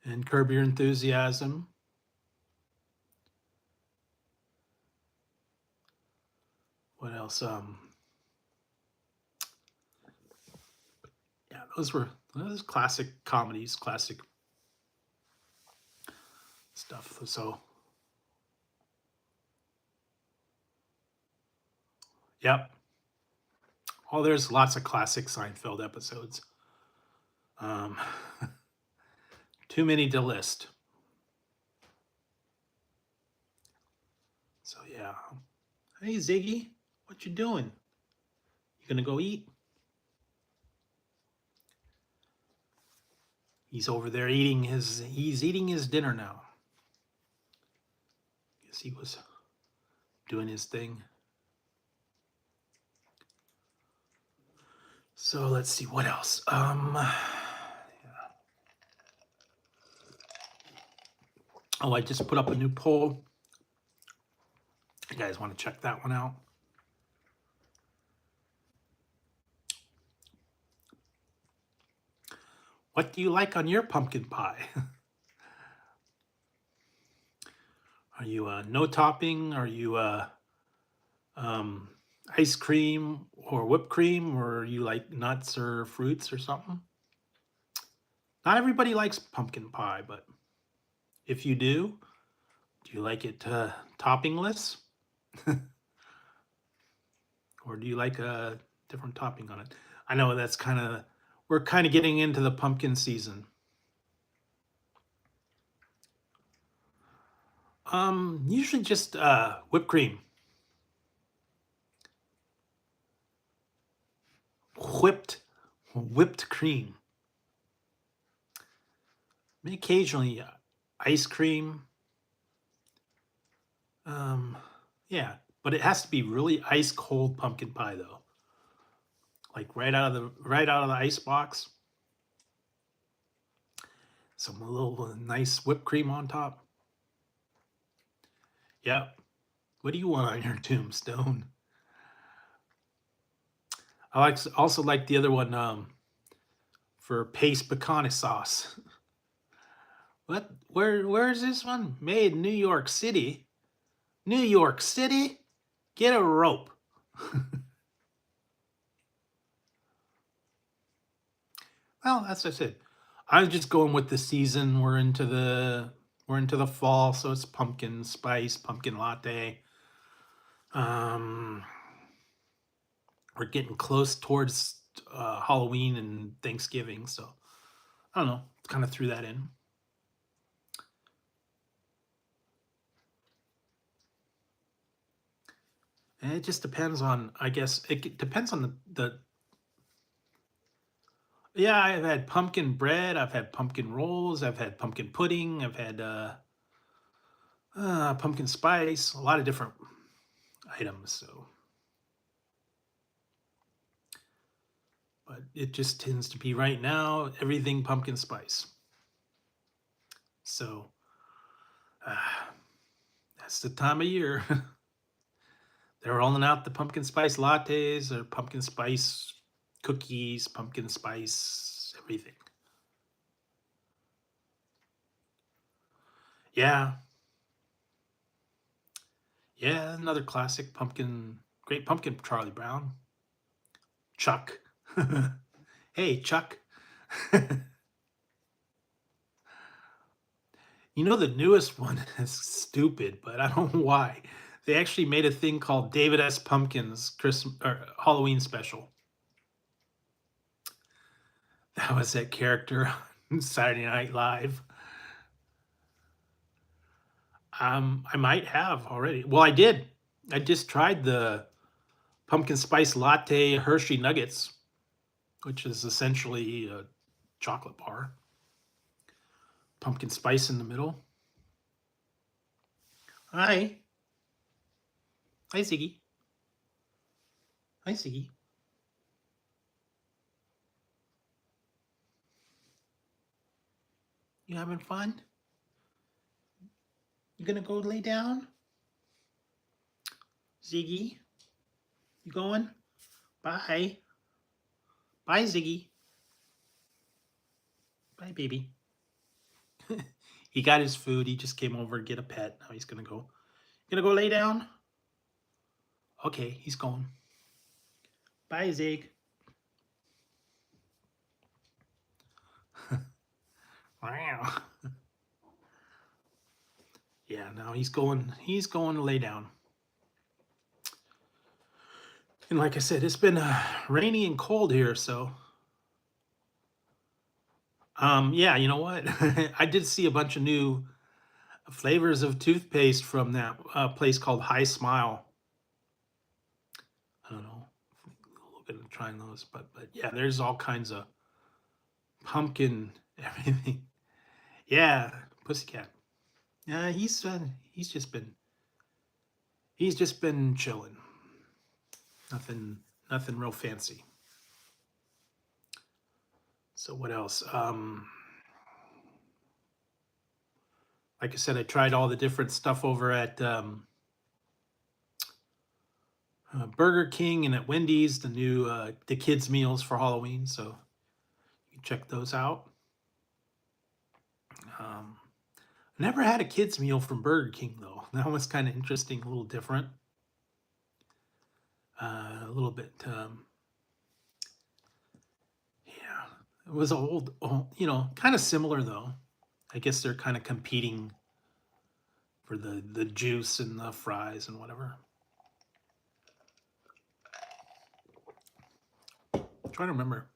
and Curb Your Enthusiasm. What else? Yeah, those classic comedies, classic stuff. So, yep. Oh, there's lots of classic Seinfeld episodes. Um, too many to list. So yeah. Hey Ziggy, what you doing? You gonna go eat? He's over there he's eating his dinner now. Guess he was doing his thing. So let's see what else. Yeah. Oh, I just put up a new poll. You guys want to check that one out? What do you like on your pumpkin pie? Are you no topping? Are you um, ice cream or whipped cream, or you like nuts or fruits or something? Not everybody likes pumpkin pie, but if you do you like it toppingless? Or do you like a different topping on it? I know we're kind of getting into the pumpkin season. Usually just whipped cream. Whipped cream. I mean, occasionally ice cream. Yeah, but it has to be really ice cold pumpkin pie though. Like right out of the ice box. Some little nice whipped cream on top. Yep. What do you want on your tombstone? Also like the other one for paste pecane sauce. What? Where is this one? Made in New York City. New York City? Get a rope. Well, as I said, I was just going with the season. We're into the fall, so it's pumpkin spice, pumpkin latte. Um, we're getting close towards Halloween and Thanksgiving, so I don't know. Kind of threw that in. And it just depends on, I guess, depends on the. Yeah, I've had pumpkin bread, I've had pumpkin rolls, I've had pumpkin pudding, I've had pumpkin spice, a lot of different items. So, but it just tends to be right now everything pumpkin spice. So, uh, that's the time of year. They're rolling out the pumpkin spice lattes or pumpkin spice cookies, pumpkin spice everything. Yeah, yeah, another classic pumpkin, great pumpkin Charlie Brown. Chuck. Hey, Chuck. You know, the newest one is stupid, but I don't know why. They actually made a thing called David S. Pumpkins Christmas or Halloween special. That was that character on Saturday Night Live. I might have already. Well, I did. I just tried the pumpkin spice latte Hershey Nuggets, which is essentially a chocolate bar. Pumpkin spice in the middle. Hi. Hi, Ziggy. Hi, Ziggy. You having fun? You gonna go lay down? Ziggy? You going? Bye. Bye, Ziggy. Bye, baby. He got his food. He just came over to get a pet. Now he's gonna go. You gonna go lay down? Okay, he's going. Bye, Zig. Wow. Yeah, now he's going. He's going to lay down. And like I said, it's been rainy and cold here, so yeah, you know what? I did see a bunch of new flavors of toothpaste from that place called High Smile. I don't know. Look at trying those, but yeah, there's all kinds of pumpkin everything. Yeah, pussycat. Yeah, he's just been chilling. Nothing real fancy. So what else? Like I said, I tried all the different stuff over at Burger King and at Wendy's, the new the kids meals for Halloween. So you can check those out. Um, never had a kids meal from Burger King though. That was kind of interesting, a little different, a little bit. Yeah, it was you know, kind of similar though. I guess they're kind of competing for the juice and the fries and whatever. I'm trying to remember,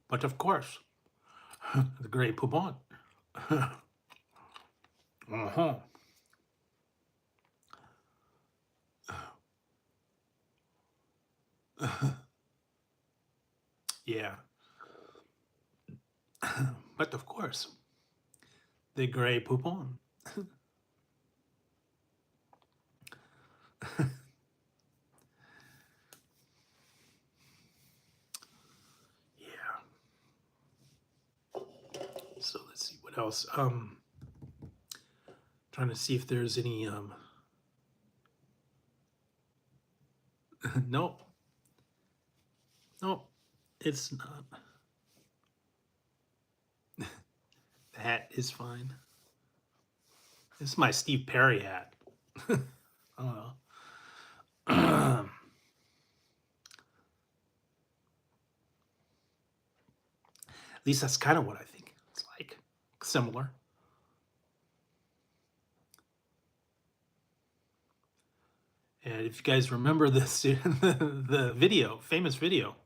but of course, the Grey Poupon. Uh-huh. Yeah, but of course, the Grey Poupon. Yeah. So let's see what else. Trying Trying to see if there's any nope. Nope. It's not. The hat is fine. This is my Steve Perry hat. I don't know. At least that's kind of what I think it's like. Similar. And if you guys remember this, the video, famous video.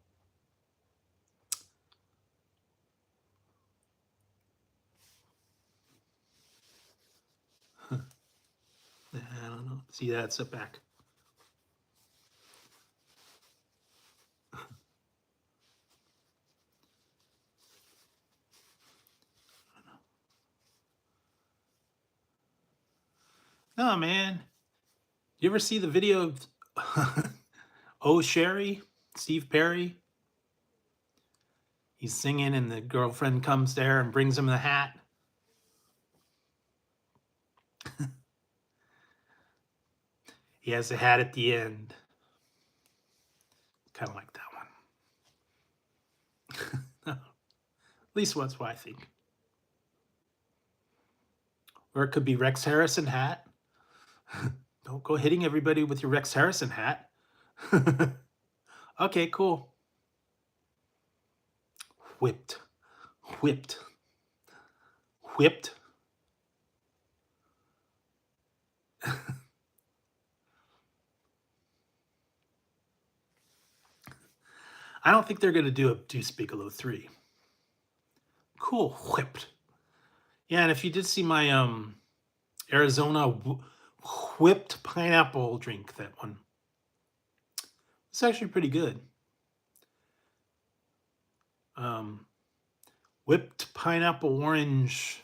I don't know. See that? Sit back. No, man. You ever see the video of Oh Sherry, Steve Perry? He's singing and the girlfriend comes there and brings him the hat. He has the hat at the end. Kind of like that one. At least that's what I think. Or it could be Rex Harrison hat. Don't go hitting everybody with your Rex Harrison hat. Okay, cool. Whipped. Whipped. Whipped. I don't think they're going to do a Deuce Bigelow 3. Cool. Whipped. Yeah, and if you did see my Arizona whipped pineapple drink, that one, it's actually pretty good. Whipped pineapple orange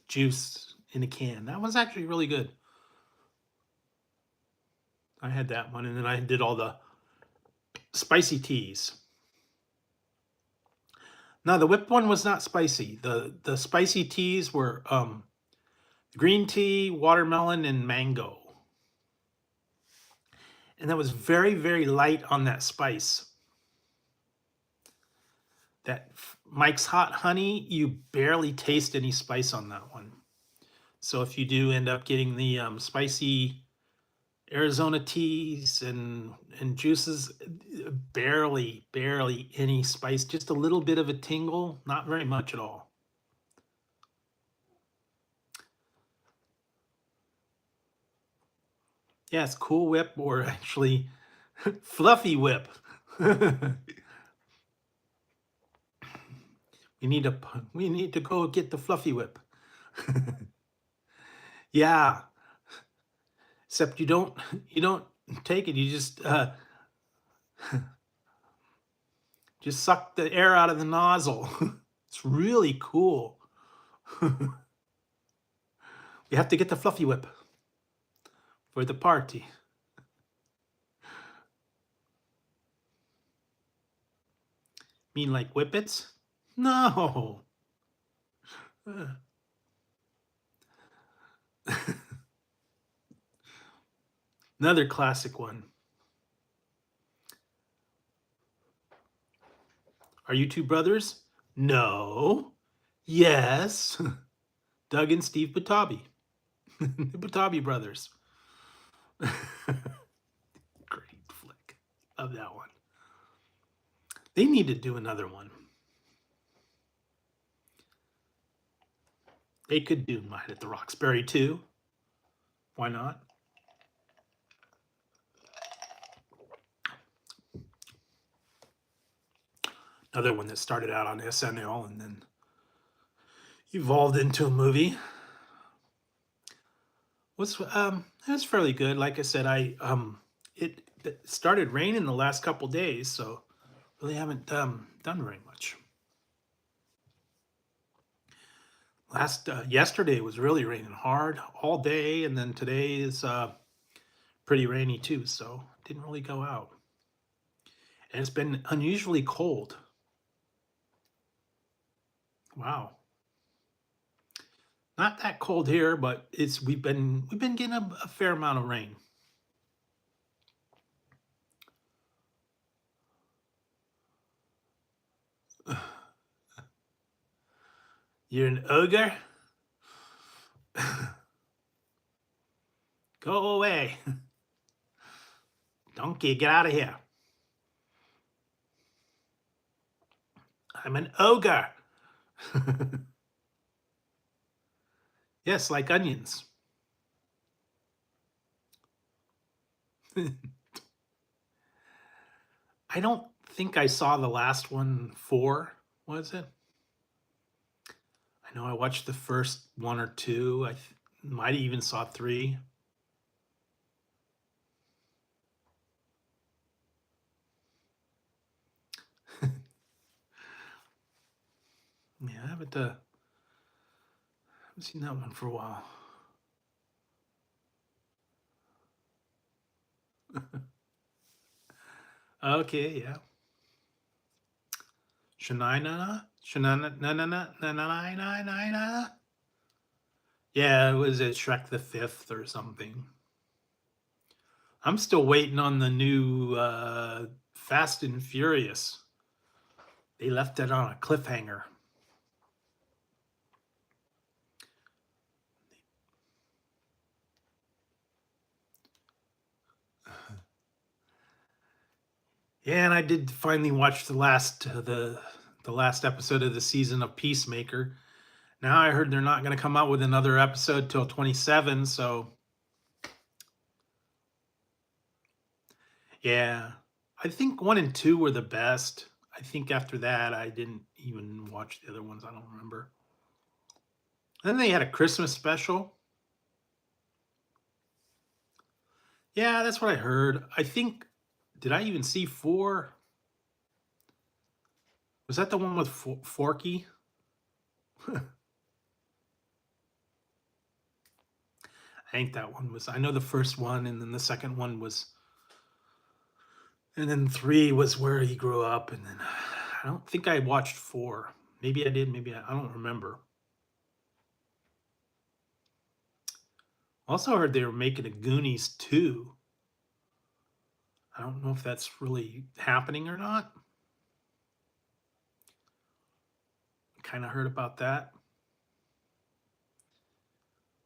juice in a can. That was actually really good. I had that one, and then I did all the spicy teas. No, the whipped one was not spicy. The spicy teas were green tea, watermelon, and mango. And that was very, very light on that spice. That Mike's Hot Honey, you barely taste any spice on that one. So if you do end up getting the spicy Arizona teas and juices, barely any spice, just a little bit of a tingle, not very much at all. Yeah, it's Cool Whip, or actually Fluffy Whip. We need to go get the Fluffy Whip. Yeah. Except you don't take it, you just suck the air out of the nozzle. It's really cool. You have to get the Fluffy Whip for the party. Mean like Whippets? No. Another classic one. Are you two brothers? No. Yes. Doug and Steve Butabi. The Butabi brothers. Great flick. Love that one. They need to do another one. They could do Night at the Roxbury too. Why not? Another one that started out on SNL and then evolved into a movie. It was fairly good. Like I said, it started raining the last couple days, so really haven't done very much. Yesterday was really raining hard all day, and then today is pretty rainy too, so didn't really go out. And it's been unusually cold. Wow. Not that cold here, but we've been getting a fair amount of rain. You're an ogre? Go away. Donkey, get out of here. I'm an ogre. Yes, like onions. I don't think I saw the last one, 4, was it? I know I watched the first 1 or 2. Might have even saw 3. Yeah, I haven't seen that one for a while. Okay, yeah. Shania? Shania? Yeah, it was a Shrek the Fifth or something. I'm still waiting on the new Fast and Furious. They left it on a cliffhanger. Yeah, and I did finally watch the last episode of the season of Peacemaker. Now I heard they're not going to come out with another episode till 27, so yeah. I think 1 and 2 were the best. I think after that I didn't even watch the other ones. I don't remember. Then they had a Christmas special. Yeah, that's what I heard. I think, did I even see 4? Was that the one with Forky? I think that one was. I know the first one, and then the second one was, and then 3 was where he grew up, and then I don't think I watched 4. Maybe I did, maybe I don't remember. Also heard they were making a Goonies 2. I don't know if that's really happening or not. Kind of heard about that.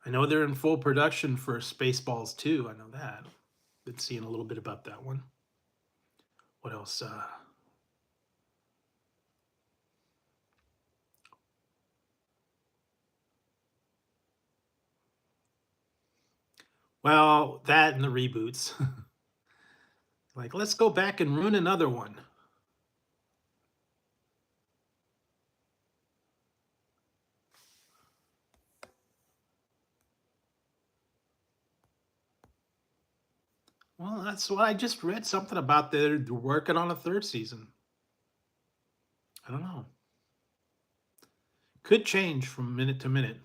I know they're in full production for Spaceballs 2. I know that. Been seeing a little bit about that one. What else? Well, that and the reboots. Like, let's go back and ruin another one. Well, that's what I just read something about. They're working on a 3rd season. I don't know. Could change from minute to minute.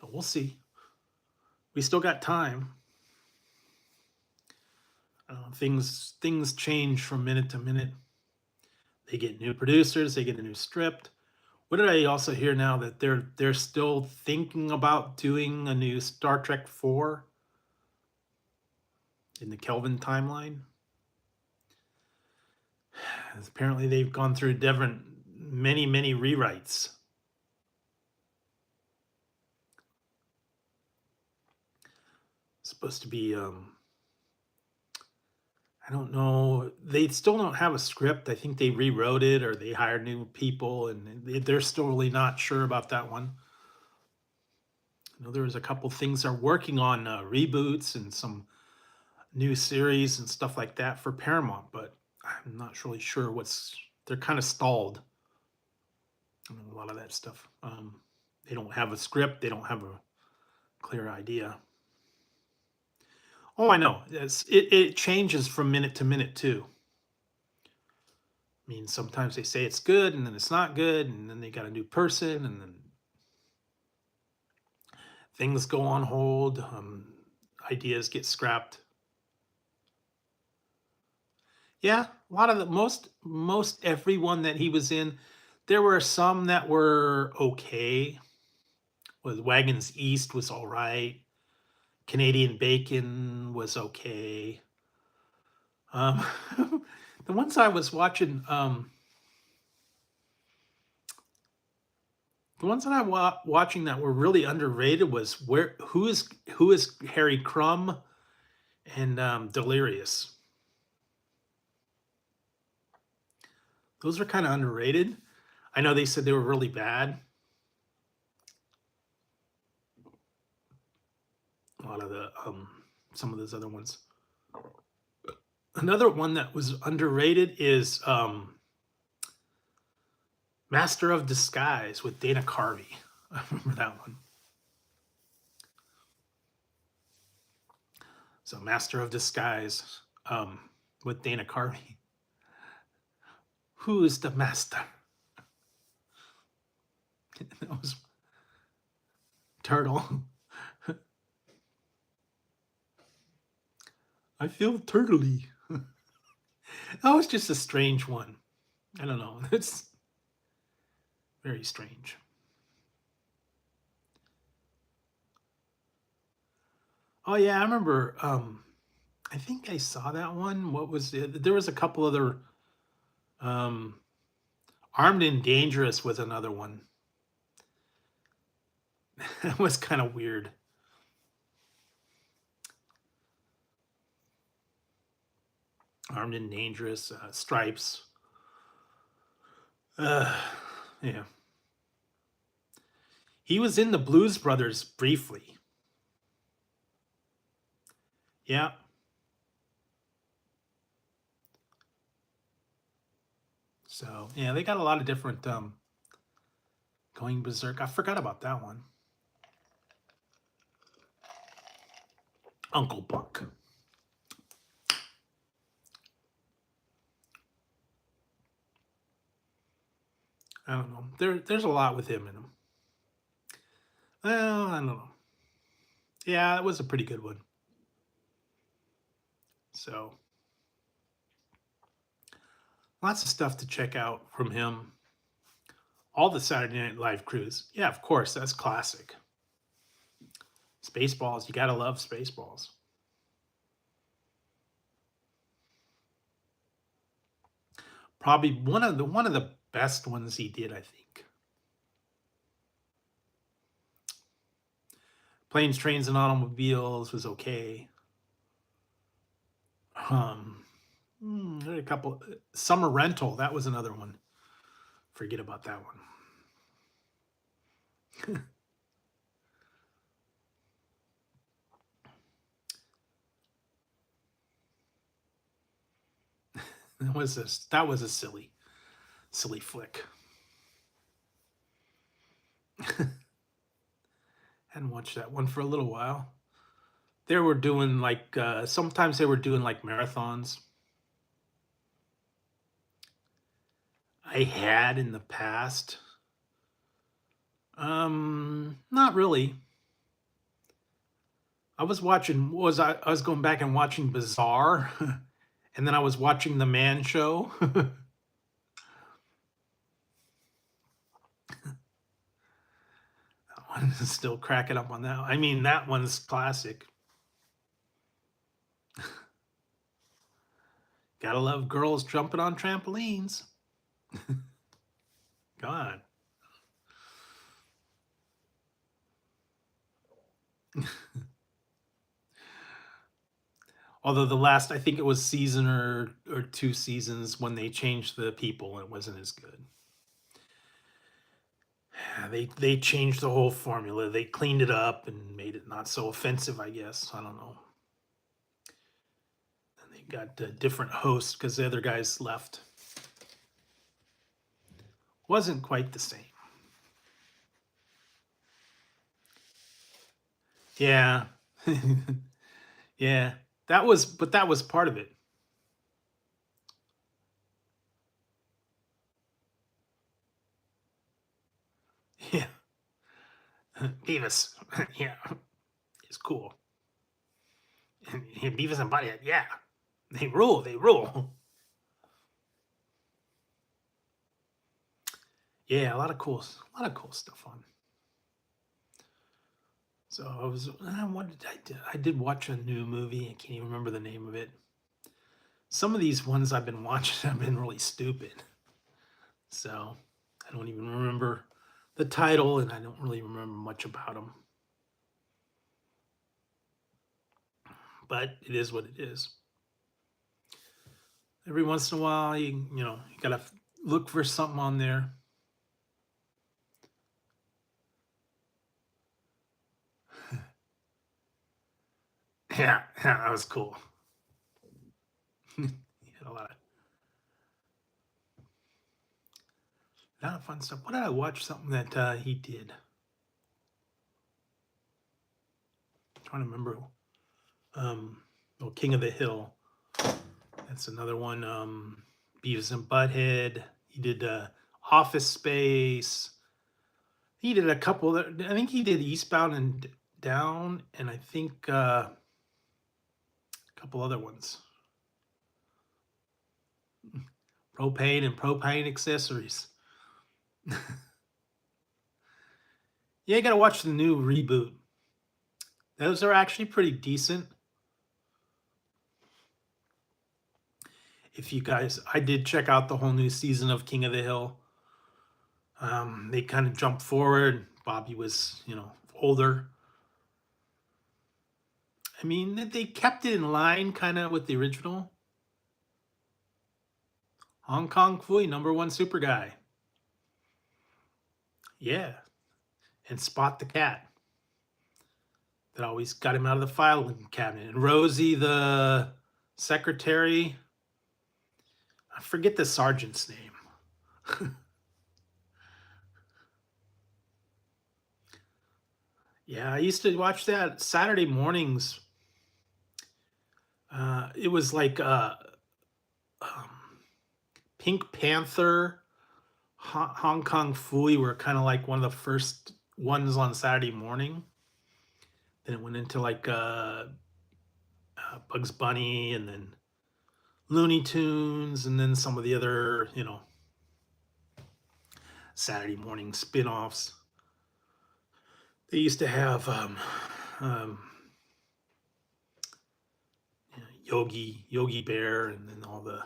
We'll see. We still got time. Things change from minute to minute. They get new producers. They get a new script. What did I also hear now that they're still thinking about doing a new Star Trek 4 in the Kelvin timeline? Apparently, they've gone through many rewrites. It's supposed to be I don't know. They still don't have a script. I think they rewrote it or they hired new people, and they're still really not sure about that one. I know there was a couple things they're working on, reboots and some new series and stuff like that for Paramount, but I'm not really sure they're kind of stalled on a lot of that stuff. They don't have a script. They don't have a clear idea. Oh, I know. It changes from minute to minute too. I mean, sometimes they say it's good and then it's not good, and then they got a new person, and then things go on hold. Ideas get scrapped. Yeah, a lot of most everyone that he was in, There were some that were okay. Was Wagons East was all right. Canadian Bacon was okay. Um, the ones I was watching, the ones that I watching that were really underrated was who is Harry Crumb and Delirious. Those are kind of underrated. I know they said they were really bad. A lot of the some of those other ones. Another one that was underrated is Master of Disguise with Dana Carvey. I remember that one. So Master of Disguise with Dana Carvey. Who is the master? That was Turtle. I feel turtly. That was just a strange one. I don't know. It's very strange. Oh yeah, I remember. I think I saw that one. What was it? There was a couple other. Armed and Dangerous was another one. That was kind of weird. Armed and Dangerous, Stripes. Yeah. He was in the Blues Brothers briefly. Yeah. So yeah, they got a lot of different Going Berserk. I forgot about that one. Uncle Buck. I don't know. There's a lot with him in him. Well, I don't know. Yeah, it was a pretty good one. So lots of stuff to check out from him. All the Saturday Night Live crews. Yeah, of course, that's classic. Spaceballs, you gotta love Spaceballs. Probably one of the best ones he did, I think. Planes, Trains, and Automobiles was okay. A couple. Summer Rental, that was another one. Forget about that one. That was a silly flick. Hadn't watched that one for a little while. They were doing like sometimes they were doing like marathons. I had in the past. Not really. I was watching. I was going back and watching Bizarre, and then I was watching The Man Show. That one is still cracking up on that. I mean, that one's classic. Gotta love girls jumping on trampolines. God. Although the last, I think it was season or two seasons when they changed the people, it wasn't as good. They changed the whole formula. They cleaned it up and made it not so offensive, I guess. I don't know. And they got a different host because the other guys left. Wasn't quite the same. Yeah. Yeah. That was part of it. Yeah. Beavis. Yeah. It's cool. And Beavis and Butthead, yeah. They rule. Yeah, a lot of cool stuff on. So what did I do? I did watch a new movie. I can't even remember the name of it. Some of these ones I've been watching have been really stupid. So I don't even remember the title, and I don't really remember much about them. But it is what it is. Every once in a while, you gotta look for something on there. Yeah, yeah, that was cool. He had a lot of fun stuff. What did I watch? Something that he did. I'm trying to remember. Oh, King of the Hill. That's another one. Beavis and Butthead. He did Office Space. He did a couple. I think he did Eastbound and Down, and I think a couple other ones. Propane and propane accessories. Yeah, you got to watch the new reboot. Those are actually pretty decent. If you guys, I did check out the whole new season of King of the Hill. They kind of jumped forward. Bobby was, older. I mean, they kept it in line kind of with the original. Hong Kong Fooey, #1 super guy. Yeah. And Spot the cat that always got him out of the filing cabinet. And Rosie, the secretary. I forget the sergeant's name. Yeah, I used to watch that Saturday mornings. It was like um, Pink Panther, Hong Kong Fooey were kind of like one of the first ones on Saturday morning. Then it went into like Bugs Bunny, and then Looney Tunes, and then some of the other, Saturday morning spin-offs. They used to have um, Yogi Bear, and then all the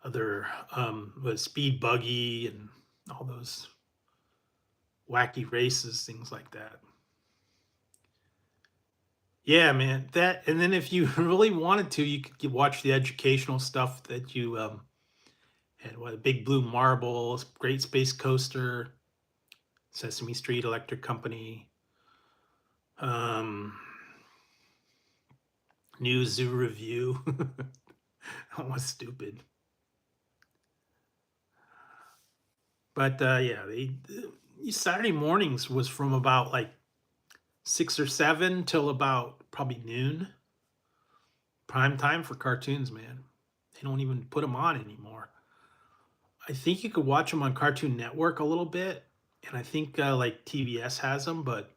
other was Speed Buggy and all those wacky races, things like that. Yeah, man. That, and then if you really wanted to, you could watch the educational stuff that you had. What, Big Blue Marble, Great Space Coaster, Sesame Street Electric Company, um, New Zoo Review. That was stupid. But yeah, Saturday mornings was from about like 6 or 7 till about probably noon. Prime time for cartoons, man. They don't even put them on anymore. I think you could watch them on Cartoon Network a little bit, and I think like TBS has them, but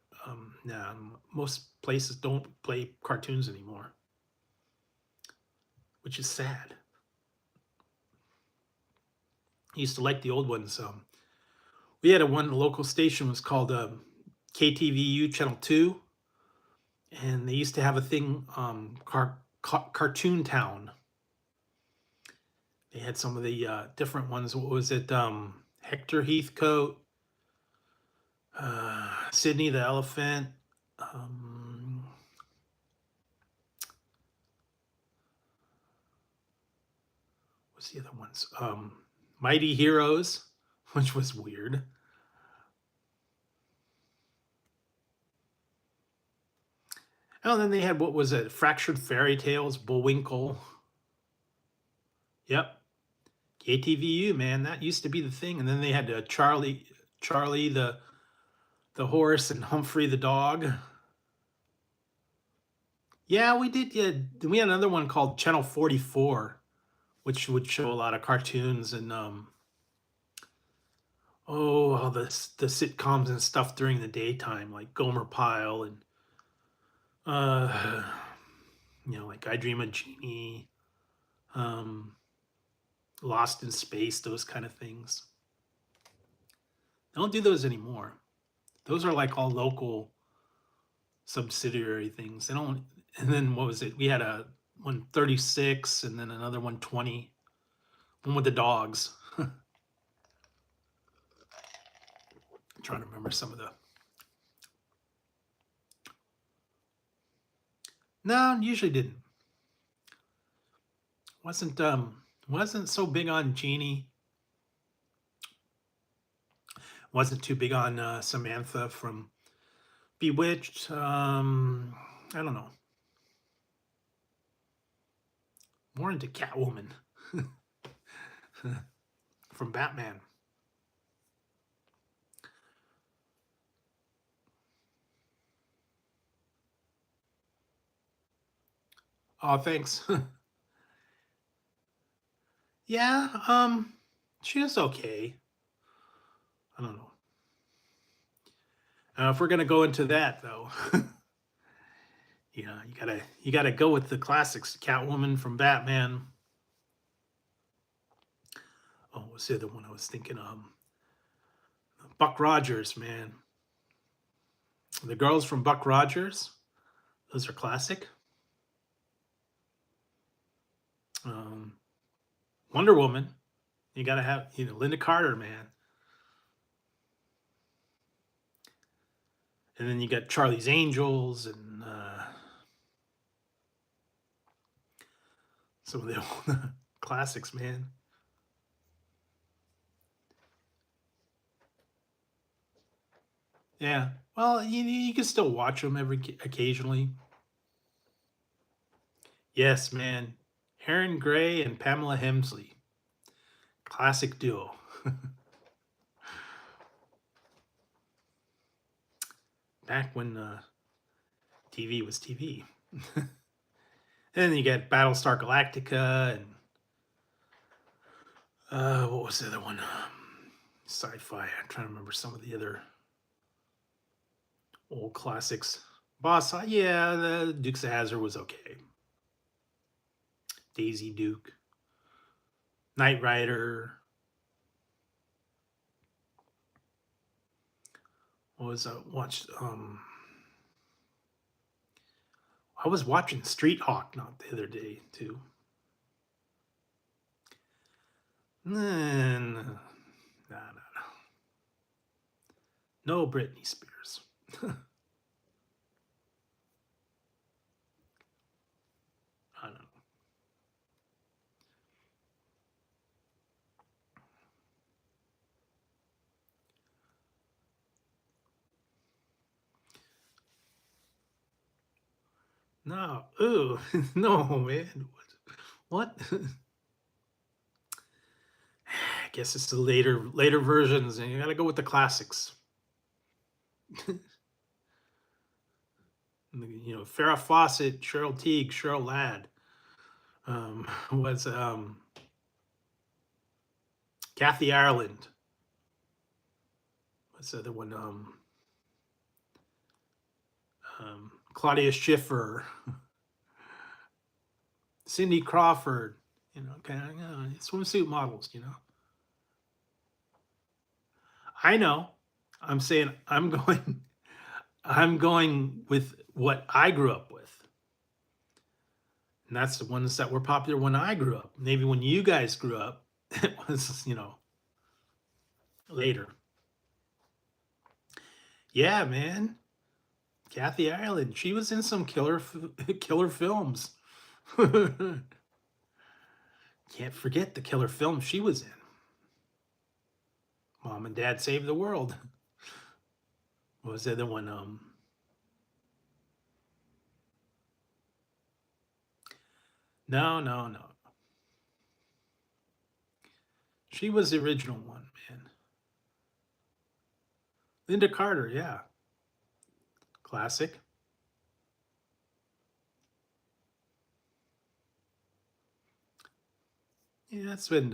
nah, most places don't play cartoons anymore, which is sad. I used to like the old ones. We had one local station was called KTVU Channel 2, and they used to have a thing, Cartoon Town. They had some of the different ones. What was it? Hector Heathcote, Sydney the Elephant. What's the other ones? Mighty Heroes, which was weird. Oh, and then they had, what was it? Fractured Fairy Tales, Bullwinkle. Yep. KTVU, man, that used to be the thing. And then they had Charlie the horse, and Humphrey the dog. Yeah, we did. Yeah, we had another one called Channel 44, which would show a lot of cartoons and all the sitcoms and stuff during the daytime, like Gomer Pyle and uh, like I Dream of Jeannie, um, Lost in Space, those kind of things. don't do those anymore. Those are like all local subsidiary things. They don't. And then what was it? We had a 136 and then another 120. One with the dogs. I'm trying to remember some of the. No, usually didn't. Wasn't so big on Jeannie. Wasn't too big on Samantha from Bewitched. I don't know. More into Catwoman from Batman. Oh, thanks. Yeah, she was okay. I don't know. If we're gonna go into that though, yeah, you gotta go with the classics. Catwoman from Batman. Oh, what's the other one I was thinking? Buck Rogers, man. The girls from Buck Rogers. Those are classic. Um, Wonder Woman. You gotta have Linda Carter, man. And then you got Charlie's Angels and some of the old classics, man. Yeah. Well, you can still watch them occasionally. Yes, man. Aaron Gray and Pamela Hemsley. Classic duo. Back when TV was TV. And then you got Battlestar Galactica and what was the other one? Sci-fi. I'm trying to remember some of the other old classics. Boss, yeah, the Dukes of Hazzard was okay. Daisy Duke, Knight Rider. What was watched? I was watching Street Hawk not the other day too. No, no Britney Spears. I don't know. No, ooh, no, man. What? I guess it's the later versions, and you got to go with the classics. Farrah Fawcett, Cheryl Teague, Cheryl Ladd. Was Kathy Ireland. What's the other one? Claudia Schiffer, Cindy Crawford. Kind of swimsuit models. I know. I'm saying I'm going. I'm going with what I grew up with. And that's the ones that were popular when I grew up. Maybe when you guys grew up, it was, later. Yeah, man. Kathy Ireland. She was in some killer films. Can't forget the killer film she was in. Mom and Dad Saved the World. What was the other one? No. She was the original one, man. Linda Carter, yeah. Classic. Yeah, that's been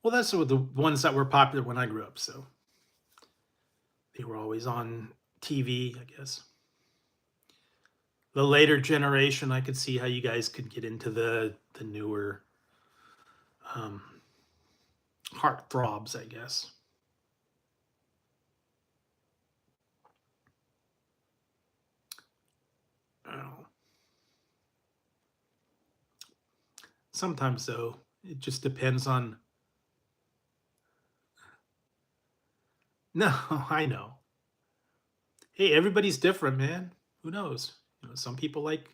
well, that's the ones that were popular when I grew up, so they were always on TV, I guess. The later generation, I could see how you guys could get into the newer heartthrobs, I guess. know. Sometimes, though, it just depends on. No, I know. Hey, everybody's different, man. Who knows? Some people like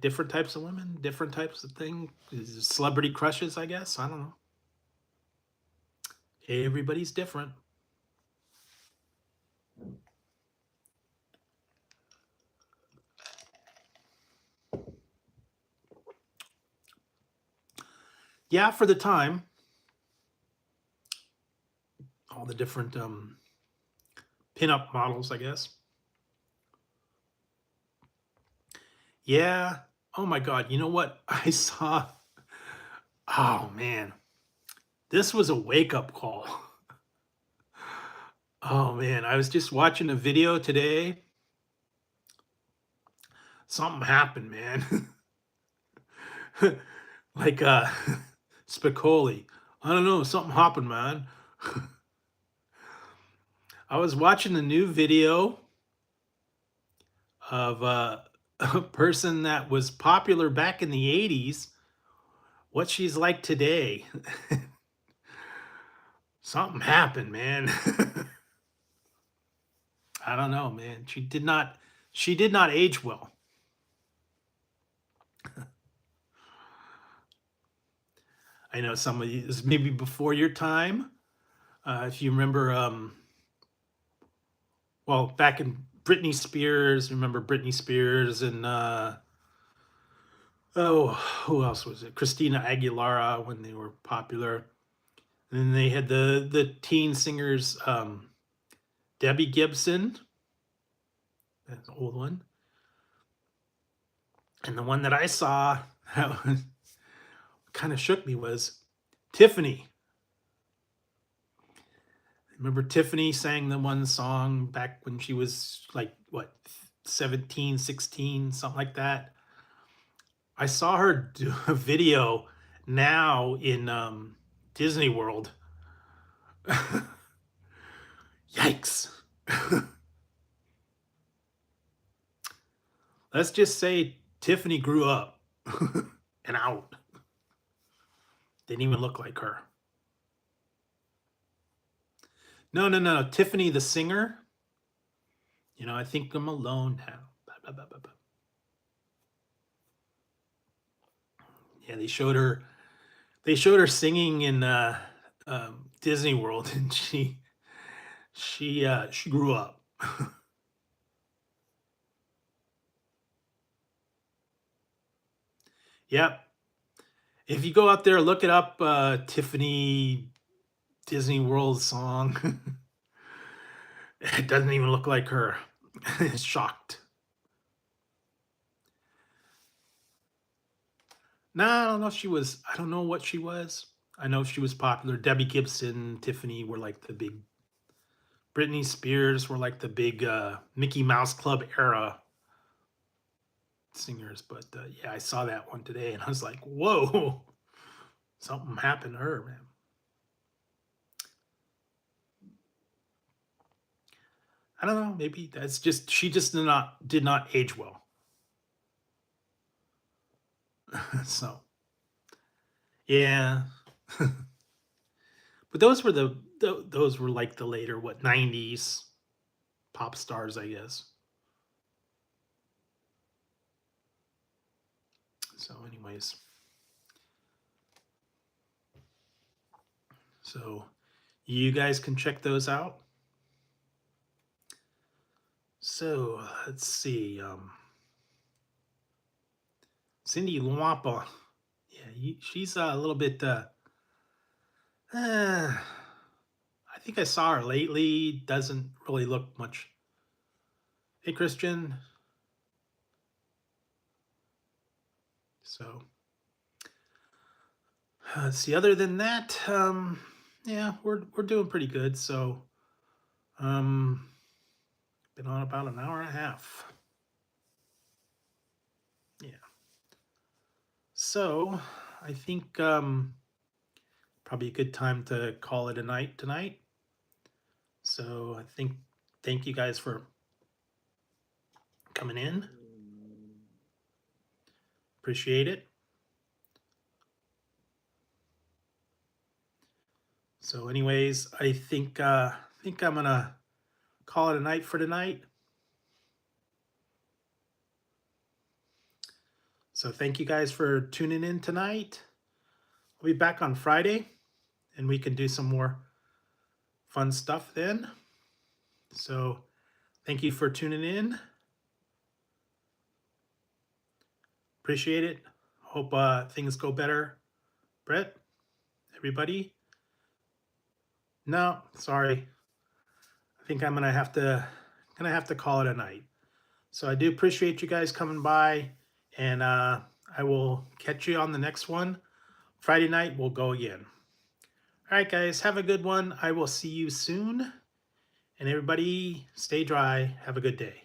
different types of women, different types of things. Celebrity crushes, I guess. I don't know. Hey, everybody's different. Yeah, for the time, all the different pinup models, I guess. Yeah. Oh my God. You know what I saw? Oh man, this was a wake up call. Oh man, I was just watching a video today. Something happened, man. Like Spicoli. I don't know, something happened, man. I was watching a new video of a person that was popular back in the 80s, what she's like today. Something happened, man. I don't know, man. She did not age well. I know some of you is maybe before your time. If you remember, well, back in Britney Spears, remember Britney Spears and oh, who else was it? Christina Aguilera when they were popular. And then they had the teen singers, Debbie Gibson, that's an old one, and the one that I saw that kind of shook me was Tiffany. Remember Tiffany sang the one song back when she was like, what, 17, 16, something like that. I saw her do a video now in Disney World. Yikes. Let's just say Tiffany grew up and out. Didn't even look like her. No, no, no. Tiffany the singer. I think I'm alone now. Blah, blah, blah, blah, blah. Yeah, they showed her. They showed her singing in Disney World, and she grew up. Yep. If you go out there, look it up. Tiffany Disney World song. It doesn't even look like her. Shocked. No, I don't know if she was. I don't know what she was. I know she was popular. Debbie Gibson, Tiffany were like the big. Britney Spears were like the big Mickey Mouse Club era singers. But yeah, I saw that one today, and I was like, "Whoa, something happened to her, man." I don't know. Maybe that's just she just did not age well. So yeah, but those were like the later what 90s pop stars, I guess. So, anyways, so you guys can check those out. So let's see. Cindy Luampa. Yeah, she's a little bit. I think I saw her lately. Doesn't really look much. Hey, Christian. So let's see. Other than that, yeah, we're doing pretty good. So, been on about an hour and a half. Yeah. So I think probably a good time to call it a night tonight. So I think thank you guys for coming in. Appreciate it. So anyways, I think I'm gonna call it a night for tonight. So thank you guys for tuning in tonight. I'll be back on Friday and we can do some more fun stuff then. So thank you for tuning in. Appreciate it. Hope things go better. Brett, everybody? No, sorry. I think I'm gonna have to call it a night. So I do appreciate you guys coming by, and I will catch you on the next one. Friday night, we'll go again. All right, guys, have a good one. I will see you soon. And everybody, stay dry. Have a good day.